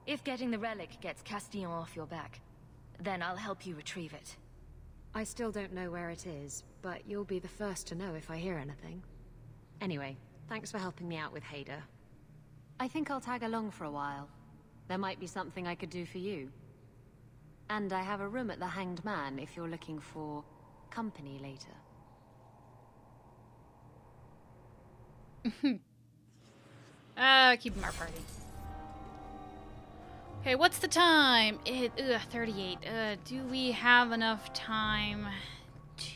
If getting the relic gets Castillon off your back, then I'll help you retrieve it. I still don't know where it is, but you'll be the first to know if I hear anything. Anyway, thanks for helping me out with Hader. I think I'll tag along for a while. There might be something I could do for you. And I have a room at the Hanged Man if you're looking for company later. Keep him our party. Okay, what's the time? 38. Do we have enough time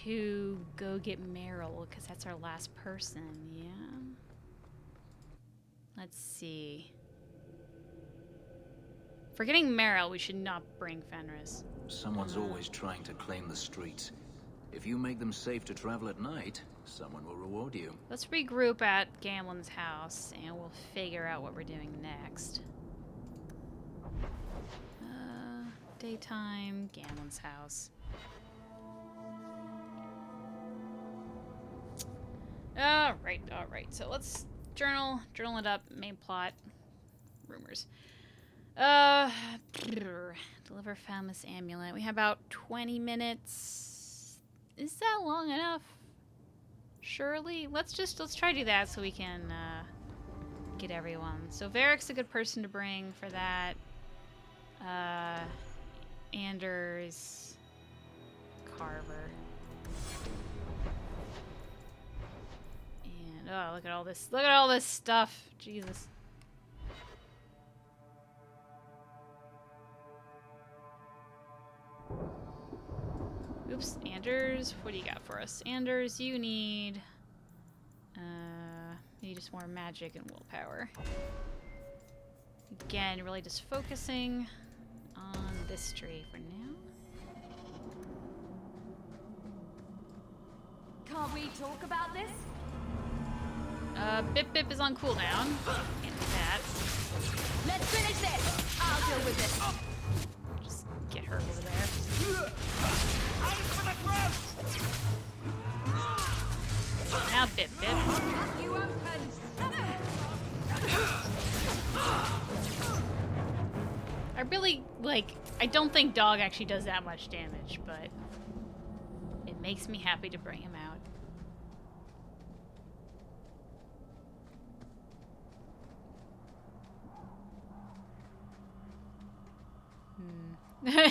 to go get Merrill? Because that's our last person, yeah? Let's see. For getting Merrill, we should not bring Fenris. Someone's always trying to claim the streets. If you make them safe to travel at night, someone will reward you. Let's regroup at Gamlen's house, and we'll figure out what we're doing next. Daytime, Gamlen's house. Alright. So let's journal it up. Main plot. Rumors. Deliver Famous Amulet. We have about 20 minutes. Is that long enough? Surely. Let's try to do that so we can get everyone. So Varrick's a good person to bring for that. Anders, Carver. Oh, look at all this. Look at all this stuff. Jesus. Oops, Anders. What do you got for us? Anders, you need just more magic and willpower. Again, really just focusing on this tree for now. Can't we talk about this? Bip Bip is on cooldown. Can't do that. Let's finish this! I'll deal with this. Just get her over there. Now Bip Bip. You open. I really, like, I don't think Dog actually does that much damage, but it makes me happy to bring him out.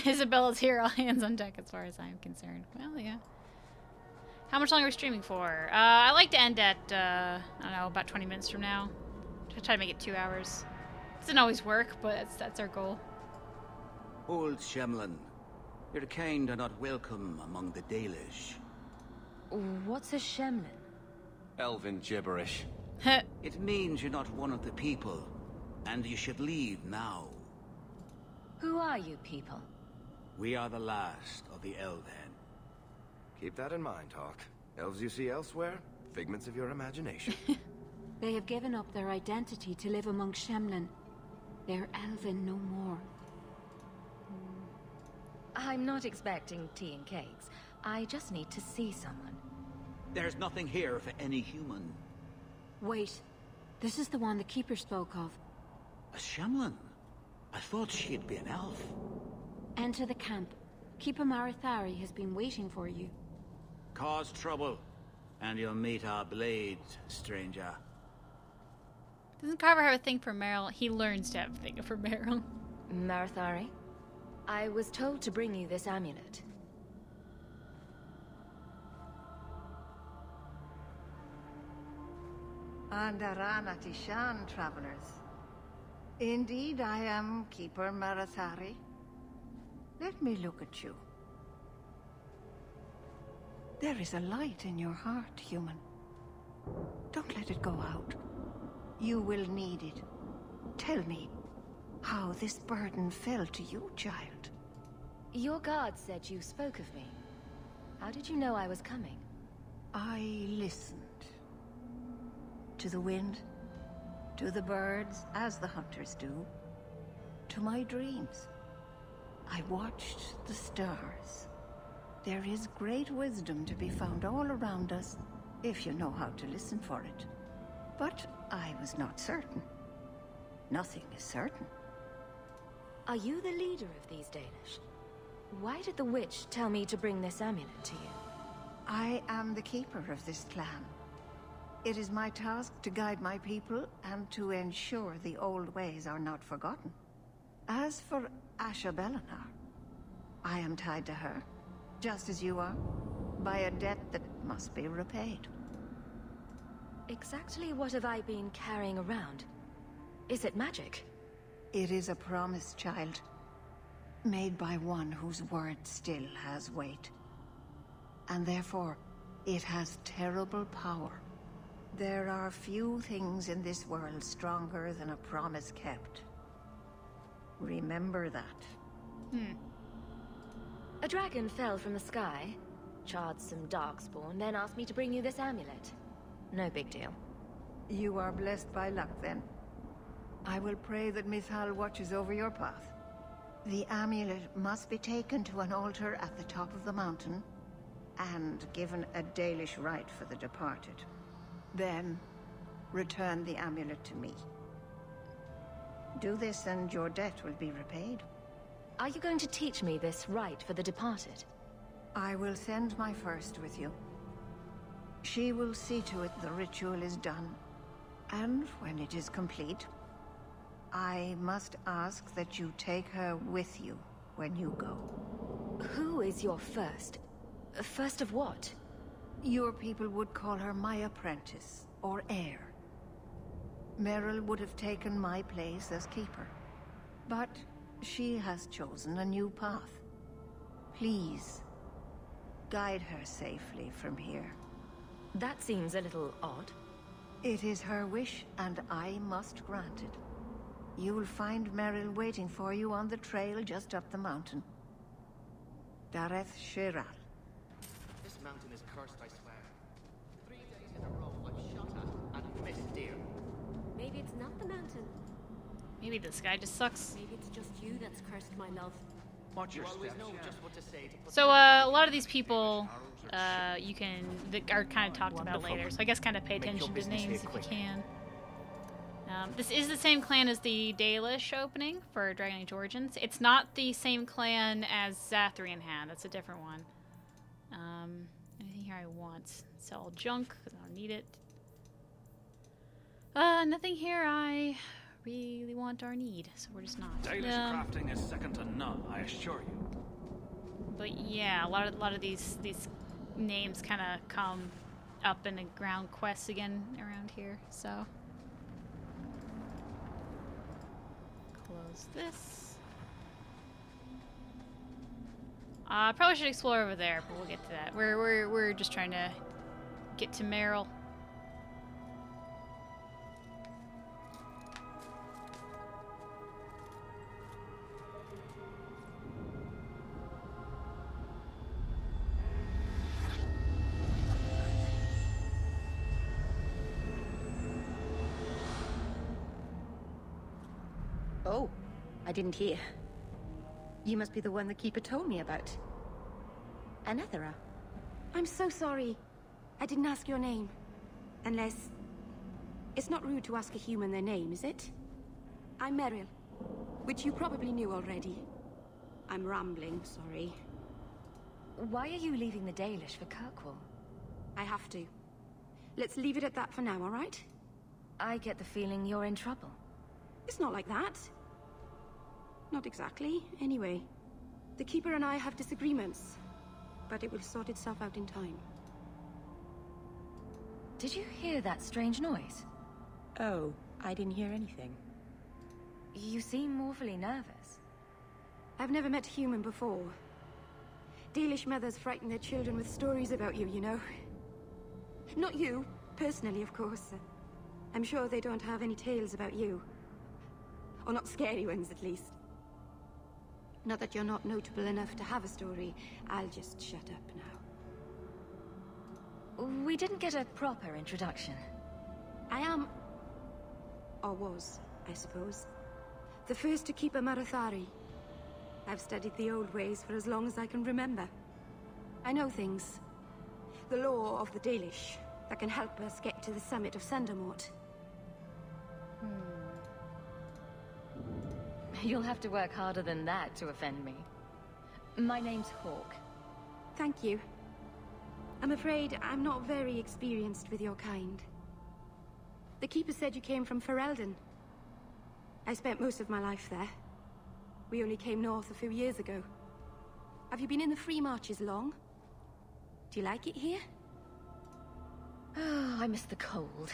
Isabella's here, all hands on deck as far as I'm concerned. Well, yeah. How much longer are we streaming for? I like to end at, I don't know, about 20 minutes from now. Try to make it 2 hours. Doesn't always work, but that's our goal. Old Shemlin, your kind are not welcome among the Dalish. What's a Shemlin? Elven gibberish. It means you're not one of the people, and you should leave now. Who are you people? We are the last of the Elven. Keep that in mind, Hawk. Elves you see elsewhere, figments of your imagination. They have given up their identity to live among Shemlin. They're elven no more. I'm not expecting tea and cakes. I just need to see someone. There's nothing here for any human. Wait. This is the one the Keeper spoke of. A Shemlin? I thought she'd be an elf. Enter the camp. Keeper Marethari has been waiting for you. Cause trouble, and you'll meet our blades, stranger. Doesn't Carver have a thing for Merrill? He learns to have a thing for Merrill. Marethari? I was told to bring you this amulet. Andarana Tishan, travelers. Indeed, I am Keeper Marethari. Let me look at you. There is a light in your heart, human. Don't let it go out. You will need it. Tell me how this burden fell to you, child. Your guard said you spoke of me. How did you know I was coming? I listened. To the wind, to the birds, as the hunters do, to my dreams. I watched the stars. There is great wisdom to be found all around us, if you know how to listen for it. But I was not certain. Nothing is certain. Are you the leader of these Dalish? Why did the witch tell me to bring this amulet to you? I am the keeper of this clan. It is my task to guide my people and to ensure the old ways are not forgotten. As for Isabella, I am tied to her, just as you are, by a debt that must be repaid. Exactly what have I been carrying around? Is it magic? It is a promise, child. Made by one whose word still has weight. And therefore, it has terrible power. There are few things in this world stronger than a promise kept. Remember that. A dragon fell from the sky, charred some darkspawn, then asked me to bring you this amulet. No big deal. You are blessed by luck, then. I will pray that Mithal watches over your path. The amulet must be taken to an altar at the top of the mountain, and given a Dalish rite for the departed. Then, return the amulet to me. Do this and your debt will be repaid. Are you going to teach me this rite for the departed? I will send my first with you. She will see to it the ritual is done. And when it is complete, I must ask that you take her with you when you go. Who is your first? First of what? Your people would call her my apprentice. or heir. Merrill would have taken my place as keeper. But she has chosen a new path. Please, guide her safely from here. That seems a little odd. It is her wish, and I must grant it. You'll find Merrill waiting for you on the trail just up the mountain. Dareth Shiral. This mountain is cursed, I swear. 3 days in a row I've shot at and missed deer. Maybe it's not the mountain. Maybe this guy just sucks. Maybe it's just you that's cursed, my love. Watch your steps, know just what to say to So a lot of these people you can that are kind of talked about later. So I guess kind of pay attention to names if you can. This is the same clan as the Dalish opening for Dragon Age Origins. It's not the same clan as Zathrian had. That's a different one. Anything here I want? Sell junk because I don't need it. Nothing here I really want or need, so we're just not. Dalish crafting is second to none, I assure you. But yeah, a lot of these names kind of come up in the ground quests again around here. So close this. Probably should explore over there, but we'll get to that. We're just trying to get to Merrill. Oh, I didn't hear. You must be the one the Keeper told me about. Anethera. I'm so sorry. I didn't ask your name. Unless... It's not rude to ask a human their name, is it? I'm Merrill, which you probably knew already. I'm rambling, sorry. Why are you leaving the Dalish for Kirkwall? I have to. Let's leave it at that for now, all right? I get the feeling you're in trouble. It's not like that. Not exactly, anyway. The Keeper and I have disagreements, but it will sort itself out in time. Did you hear that strange noise? Oh, I didn't hear anything. You seem awfully nervous. I've never met a human before. Dalish mothers frighten their children with stories about you, you know. Not you, personally, of course. I'm sure they don't have any tales about you. Or not scary ones, at least. Not that you're not notable enough to have a story. I'll just shut up now. We didn't get a proper introduction. I am... or was, I suppose. The first to keep a Marethari. I've studied the old ways for as long as I can remember. I know things. The law of the Dalish that can help us get to the summit of Sundermort. You'll have to work harder than that to offend me. My name's Hawk. Thank you. I'm afraid I'm not very experienced with your kind. The Keeper said you came from Ferelden. I spent most of my life there. We only came north a few years ago. Have you been in the Free Marches long? Do you like it here? Oh, I miss the cold.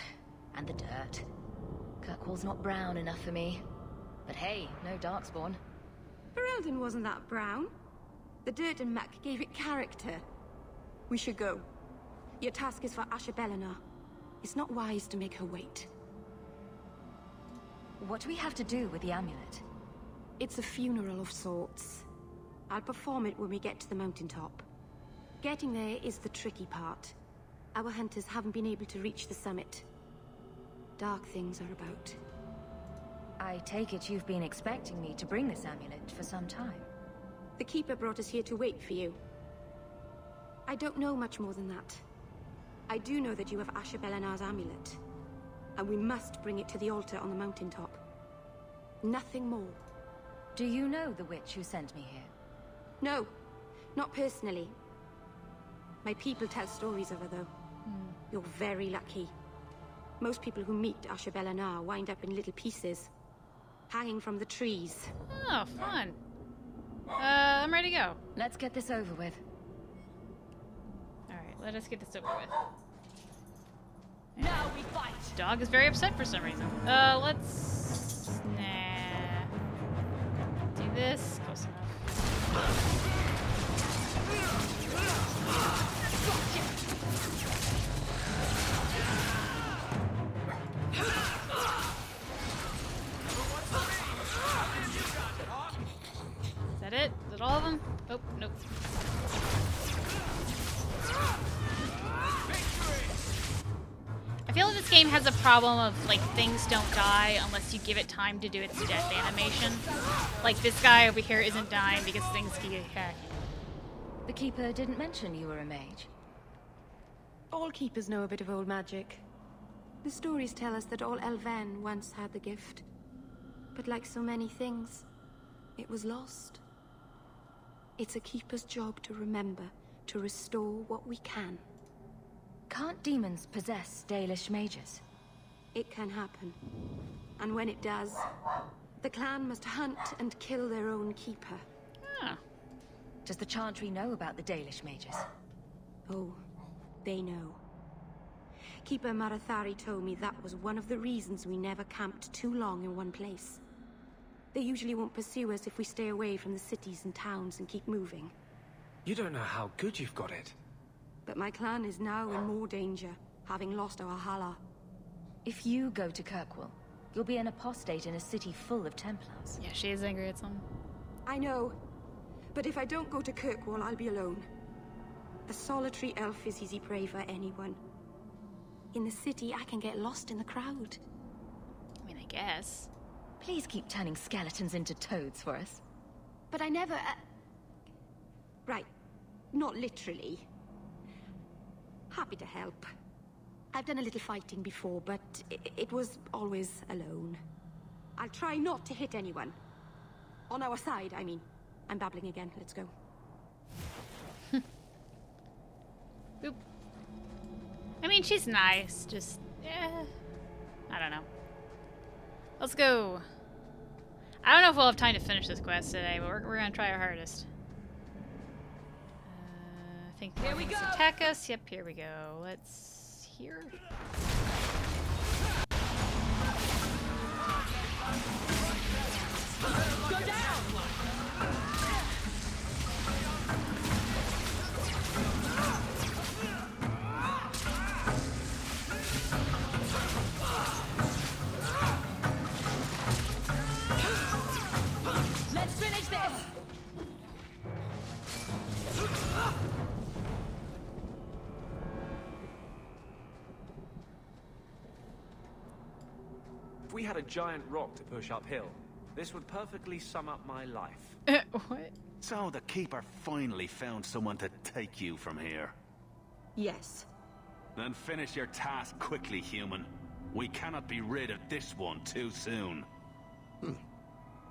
And the dirt. Kirkwall's not brown enough for me. But hey, no Darkspawn. Ferelden wasn't that brown. The dirt and muck gave it character. We should go. Your task is for Isabella. It's not wise to make her wait. What do we have to do with the amulet? It's a funeral of sorts. I'll perform it when we get to the mountaintop. Getting there is the tricky part. Our hunters haven't been able to reach the summit. Dark things are about. I take it you've been expecting me to bring this amulet for some time. The Keeper brought us here to wait for you. I don't know much more than that. I do know that you have Isabellanar's amulet, and we must bring it to the altar on the mountaintop. Nothing more. Do you know the witch who sent me here? No, not personally. My people tell stories of her, though. You're very lucky. Most people who meet Isabella wind up in little pieces, hanging from the trees. Oh, fun. I'm ready to go. Let's get this over with. Alright, let us get this over with. Now we fight. Dog is very upset for some reason. Let's... Nah. Do this. Close enough. Is that it? Is that all of them? Oh, nope. I feel like this game has a problem of, like, things don't die unless you give it time to do its death animation. Like, this guy over here isn't dying because things get hacked. The Keeper didn't mention you were a mage. All keepers know a bit of old magic. The stories tell us that all Elven once had the gift. But like so many things, it was lost. It's a keeper's job to remember, to restore what we can. Can't demons possess Dalish mages? It can happen. And when it does, the clan must hunt and kill their own keeper. Ah. Does the Chantry know about the Dalish mages? Oh, they know. Keeper Marethari told me that was one of the reasons we never camped too long in one place. They usually won't pursue us if we stay away from the cities and towns and keep moving. You don't know how good you've got it. But my clan is now in more danger, having lost our Hala. If you go to Kirkwall, you'll be an apostate in a city full of Templars. Yeah, she is angry at some. I know. But if I don't go to Kirkwall, I'll be alone. A solitary elf is easy prey for anyone. In the city, I can get lost in the crowd. I mean, I guess. Please keep turning skeletons into toads for us. But I never... Right. Not literally. Happy to help. I've done a little fighting before, but it was always alone. I'll try not to hit anyone. On our side, I mean. I'm babbling again. Let's go. Oop. I mean, she's nice. Just, I don't know. Let's go. I don't know if we'll have time to finish this quest today, but we're gonna try our hardest. I think here we go. Attack us. Yep, here we go. Let's here. Go down. Let's finish this. If we had a giant rock to push uphill, this would perfectly sum up my life. What? So the Keeper finally found someone to take you from here. Yes. Then finish your task quickly, human. We cannot be rid of this one too soon.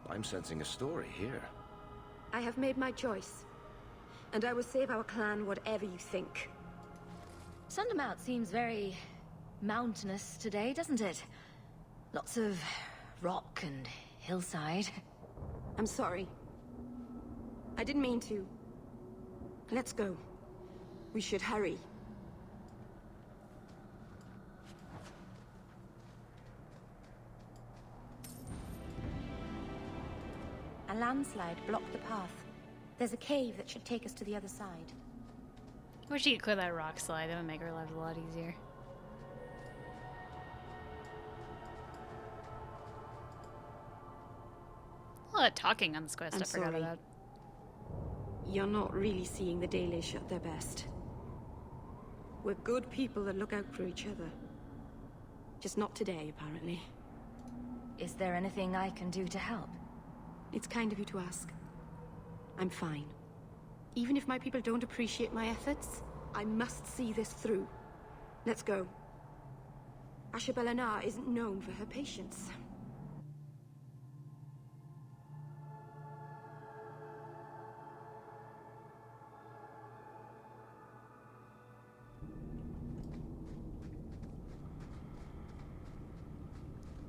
I'm sensing a story here. I have made my choice. And I will save our clan whatever you think. Sundermount seems very mountainous today, doesn't it? Lots of rock and hillside. I'm sorry. I didn't mean to. Let's go. We should hurry. A landslide blocked the path. There's a cave that should take us to the other side. I wish you could clear that rock slide. That would make our lives a lot easier. A lot of talking on this quest. I forgot about. You're not really seeing the Dalish at their best. We're good people that look out for each other. Just not today, apparently. Is there anything I can do to help? It's kind of you to ask. I'm fine. Even if my people don't appreciate my efforts, I must see this through. Let's go. Isabella isn't known for her patience.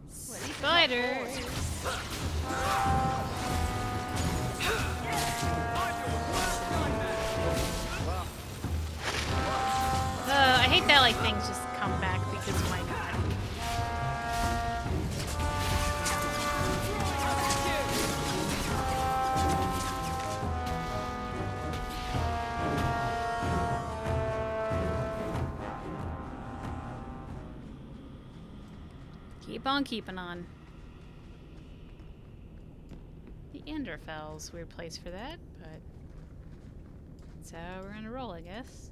Sweaty fighters. I hate that like things just come back because Keep on keeping on. The Enderfell's weird place for that, but that's how we're gonna roll, I guess.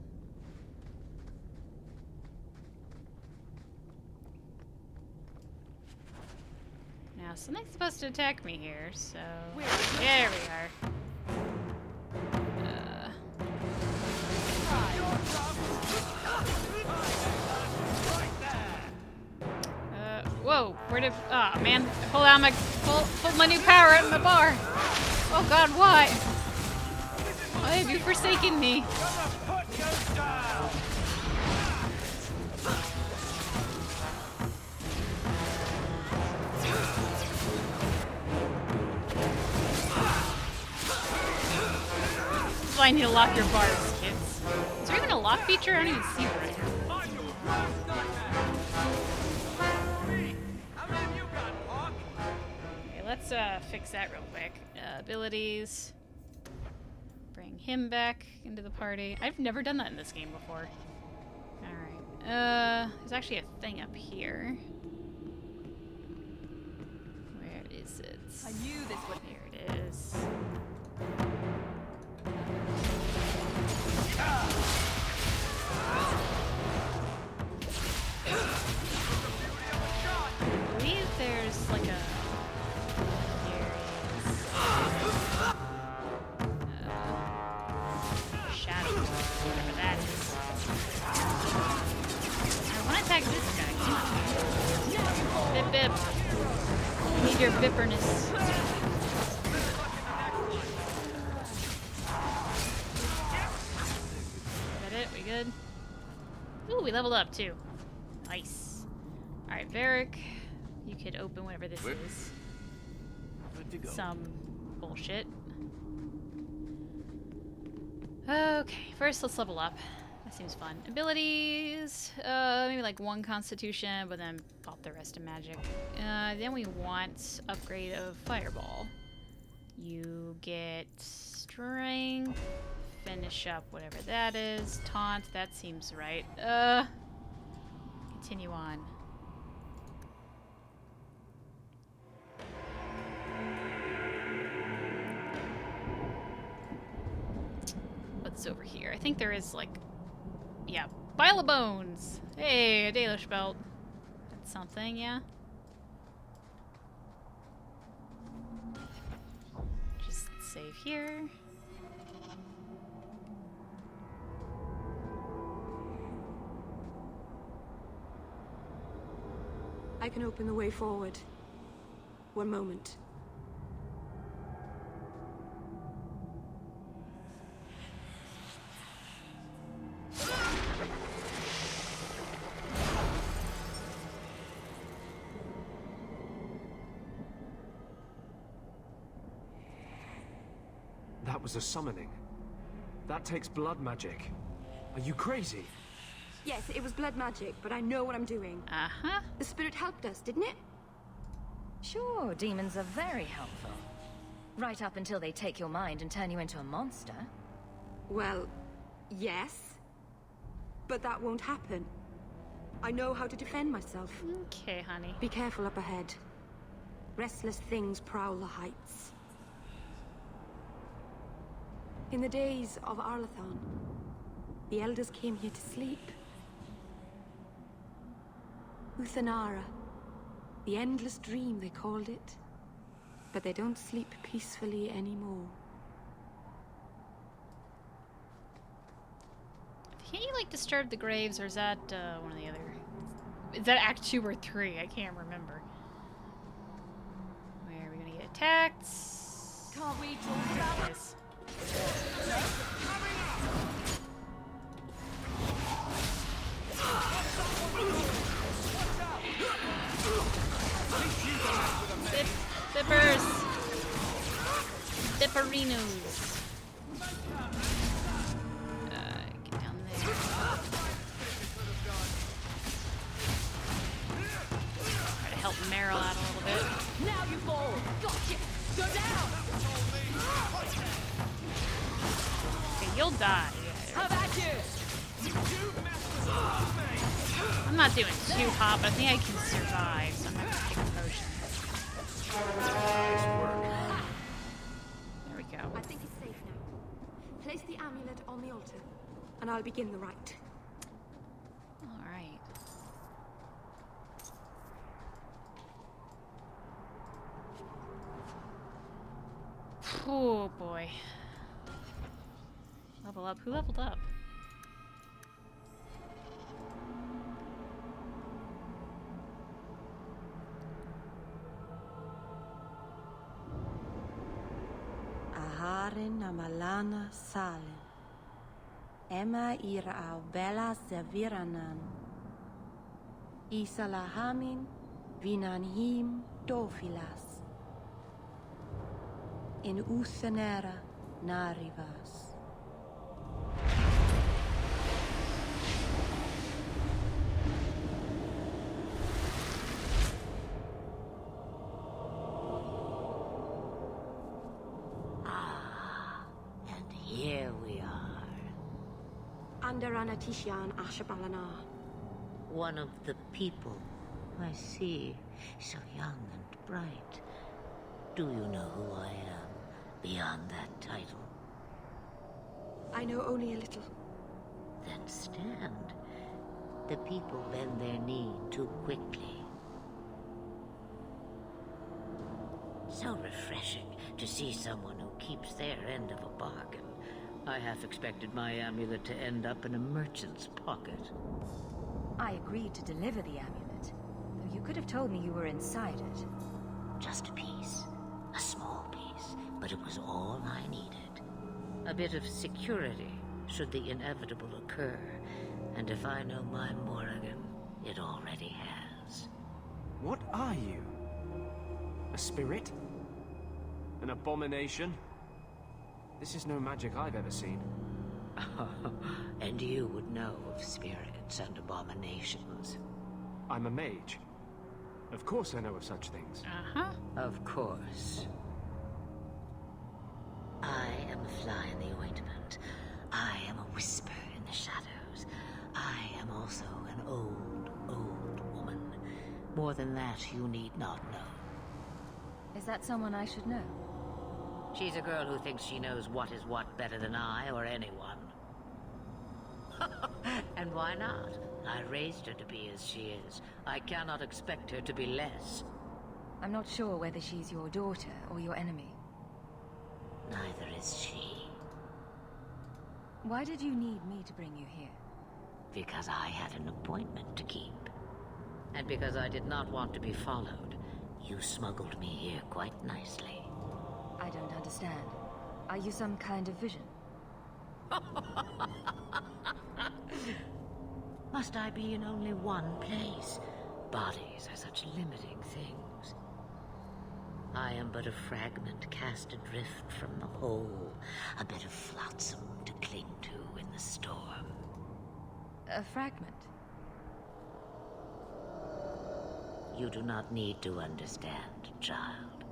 Now something's supposed to attack me here, so there we are. Whoa, where did... Oh, man. I pulled out my... Pulled my new power out of my bar. Oh, God, why? Why have you forsaken me? That's why I need to lock your bars, kids. Is there even a lock feature? I don't even see it right here. Let's fix that real quick. Abilities. Bring him back into the party. I've never done that in this game before. Alright. There's actually a thing up here. Where is it? I knew this would... Here it is. I believe there's like a... Whatever that is. I want to attack this guy. Come on. Bip bip. I need your bipperness. Is that it? We good? Ooh, we leveled up too. Nice. Alright, Varrick. You could open whatever this is. Some bullshit. Okay, first let's level up. That seems fun. Abilities, maybe like 1 constitution, but then pop the rest of magic. Then we want upgrade of fireball. You get strength, finish up whatever that is, taunt, that seems right. Continue on. What's over here? I think there is like, yeah, pile of bones. Hey, a Dalish belt. That's something, yeah. Just save here. I can open the way forward. One moment. That was a summoning. That takes blood magic. Are you crazy? Yes, it was blood magic, but I know what I'm doing. Uh-huh. The spirit helped us, didn't it? Sure, demons are very helpful. Right up until they take your mind and turn you into a monster. Well, yes. But that won't happen. I know how to defend myself. Okay, honey. Be careful up ahead. Restless things prowl the heights. In the days of Arlathan, the elders came here to sleep. Uthanara, the endless dream they called it. But they don't sleep peacefully anymore. Can't you like disturb the graves, or is that one of the other? Is that Act 2 or 3? I can't remember. Where are we gonna get attacked? Can't we talk about this? Zippers! Zipperinos! Get down there. Try to help Merrill out a little bit. Now you fall! Gotcha! Go down! Okay, you'll die. How about you? I'm not doing too hot, but I think I can survive, so I'm gonna Nice work. There we go. I think it's safe now. Place the amulet on the altar, and I'll begin the rite. All right. Oh boy. Level up. Who leveled up? Aharin amalana salen. Emma ira au bella serviranan. Isalahamin vinanhim dofilas. In Uthenera narivas. And here we are. Under Anatishan Ashabalana. One of the people. I see. So young and bright. Do you know who I am? Beyond that title. I know only a little. Then stand. The people bend their knee too quickly. So refreshing to see someone who keeps their end of a bargain. I half expected my amulet to end up in a merchant's pocket. I agreed to deliver the amulet, though you could have told me you were inside it. Just a piece. A small piece, but it was all I needed. A bit of security, should the inevitable occur. And if I know my Morrigan, it already has. What are you? A spirit? An abomination? This is no magic I've ever seen. And you would know of spirits and abominations. I'm a mage. Of course I know of such things. Uh-huh. Of course. I am a fly in the ointment. I am a whisper in the shadows. I am also an old, old woman. More than that, you need not know. Is that someone I should know? She's a girl who thinks she knows what is what better than I or anyone. And why not? I raised her to be as she is. I cannot expect her to be less. I'm not sure whether she's your daughter or your enemy. Neither is she. Why did you need me to bring you here? Because I had an appointment to keep. And because I did not want to be followed, you smuggled me here quite nicely. I don't understand. Are you some kind of vision? Must I be in only one place? Bodies are such limiting things. I am but a fragment cast adrift from the whole, a bit of flotsam to cling to in the storm. A fragment? You do not need to understand, child.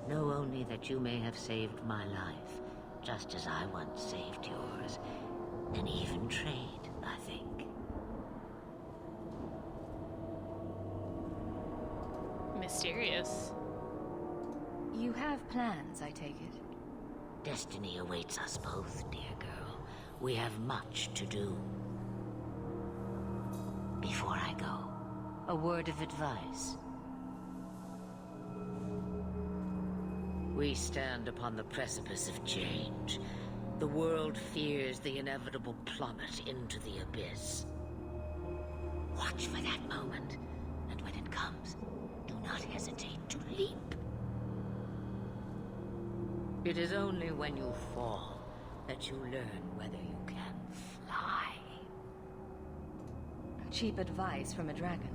Know only that you may have saved my life, just as I once saved yours, and even trade, I think. Mysterious. You have plans, I take it? Destiny awaits us both, dear girl. We have much to do. Before I go, a word of advice. We stand upon the precipice of change. The world fears the inevitable plummet into the abyss. Watch for that moment, and when it comes, do not hesitate to leap. It is only when you fall that you learn whether you can fly. Cheap advice from a dragon.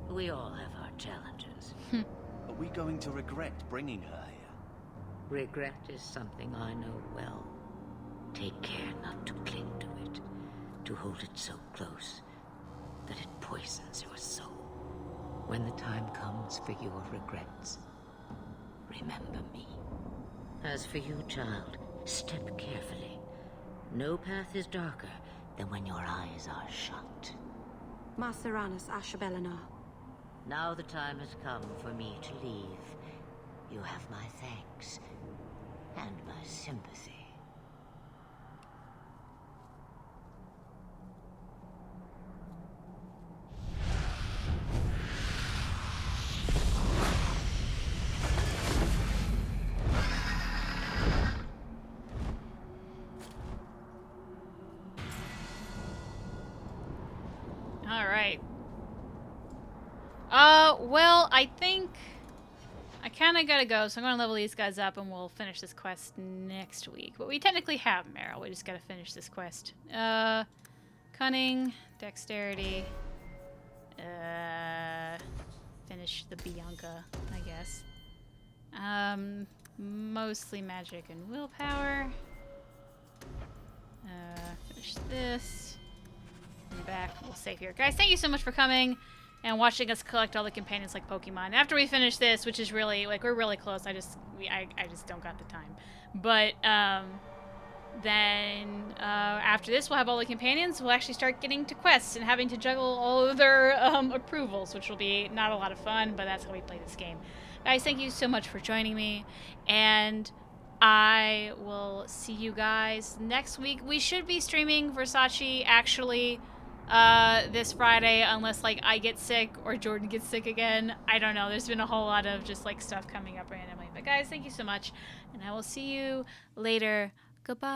We all have our challenges. Are we going to regret bringing her here? Regret is something I know well. Take care not to cling to it, to hold it so close that it poisons your soul. When the time comes for your regrets, remember me. As for you, child, step carefully. No path is darker than when your eyes are shut. Maseranas Ashabelana. Now the time has come for me to leave. You have my thanks and my sympathy. All right. Well, I think I kind of gotta go, so I'm gonna level these guys up and we'll finish this quest next week. But we technically have Merrill. We just gotta finish this quest. Cunning, dexterity, finish the Bianca, I guess. Mostly magic and willpower. Finish this. And back. We'll save here. Guys, thank you so much for coming and watching us collect all the companions like Pokemon. After we finish this, which is really, like, we're really close. I just don't got the time. But, then, after this, we'll have all the companions. We'll actually start getting to quests and having to juggle all of their, approvals, which will be not a lot of fun, but that's how we play this game. Guys, thank you so much for joining me, and I will see you guys next week. We should be streaming Versace, actually, this Friday, unless, like, I get sick or Jordan gets sick again. I don't know. There's been a whole lot of just, like, stuff coming up randomly. But, guys, thank you so much, and I will see you later. Goodbye.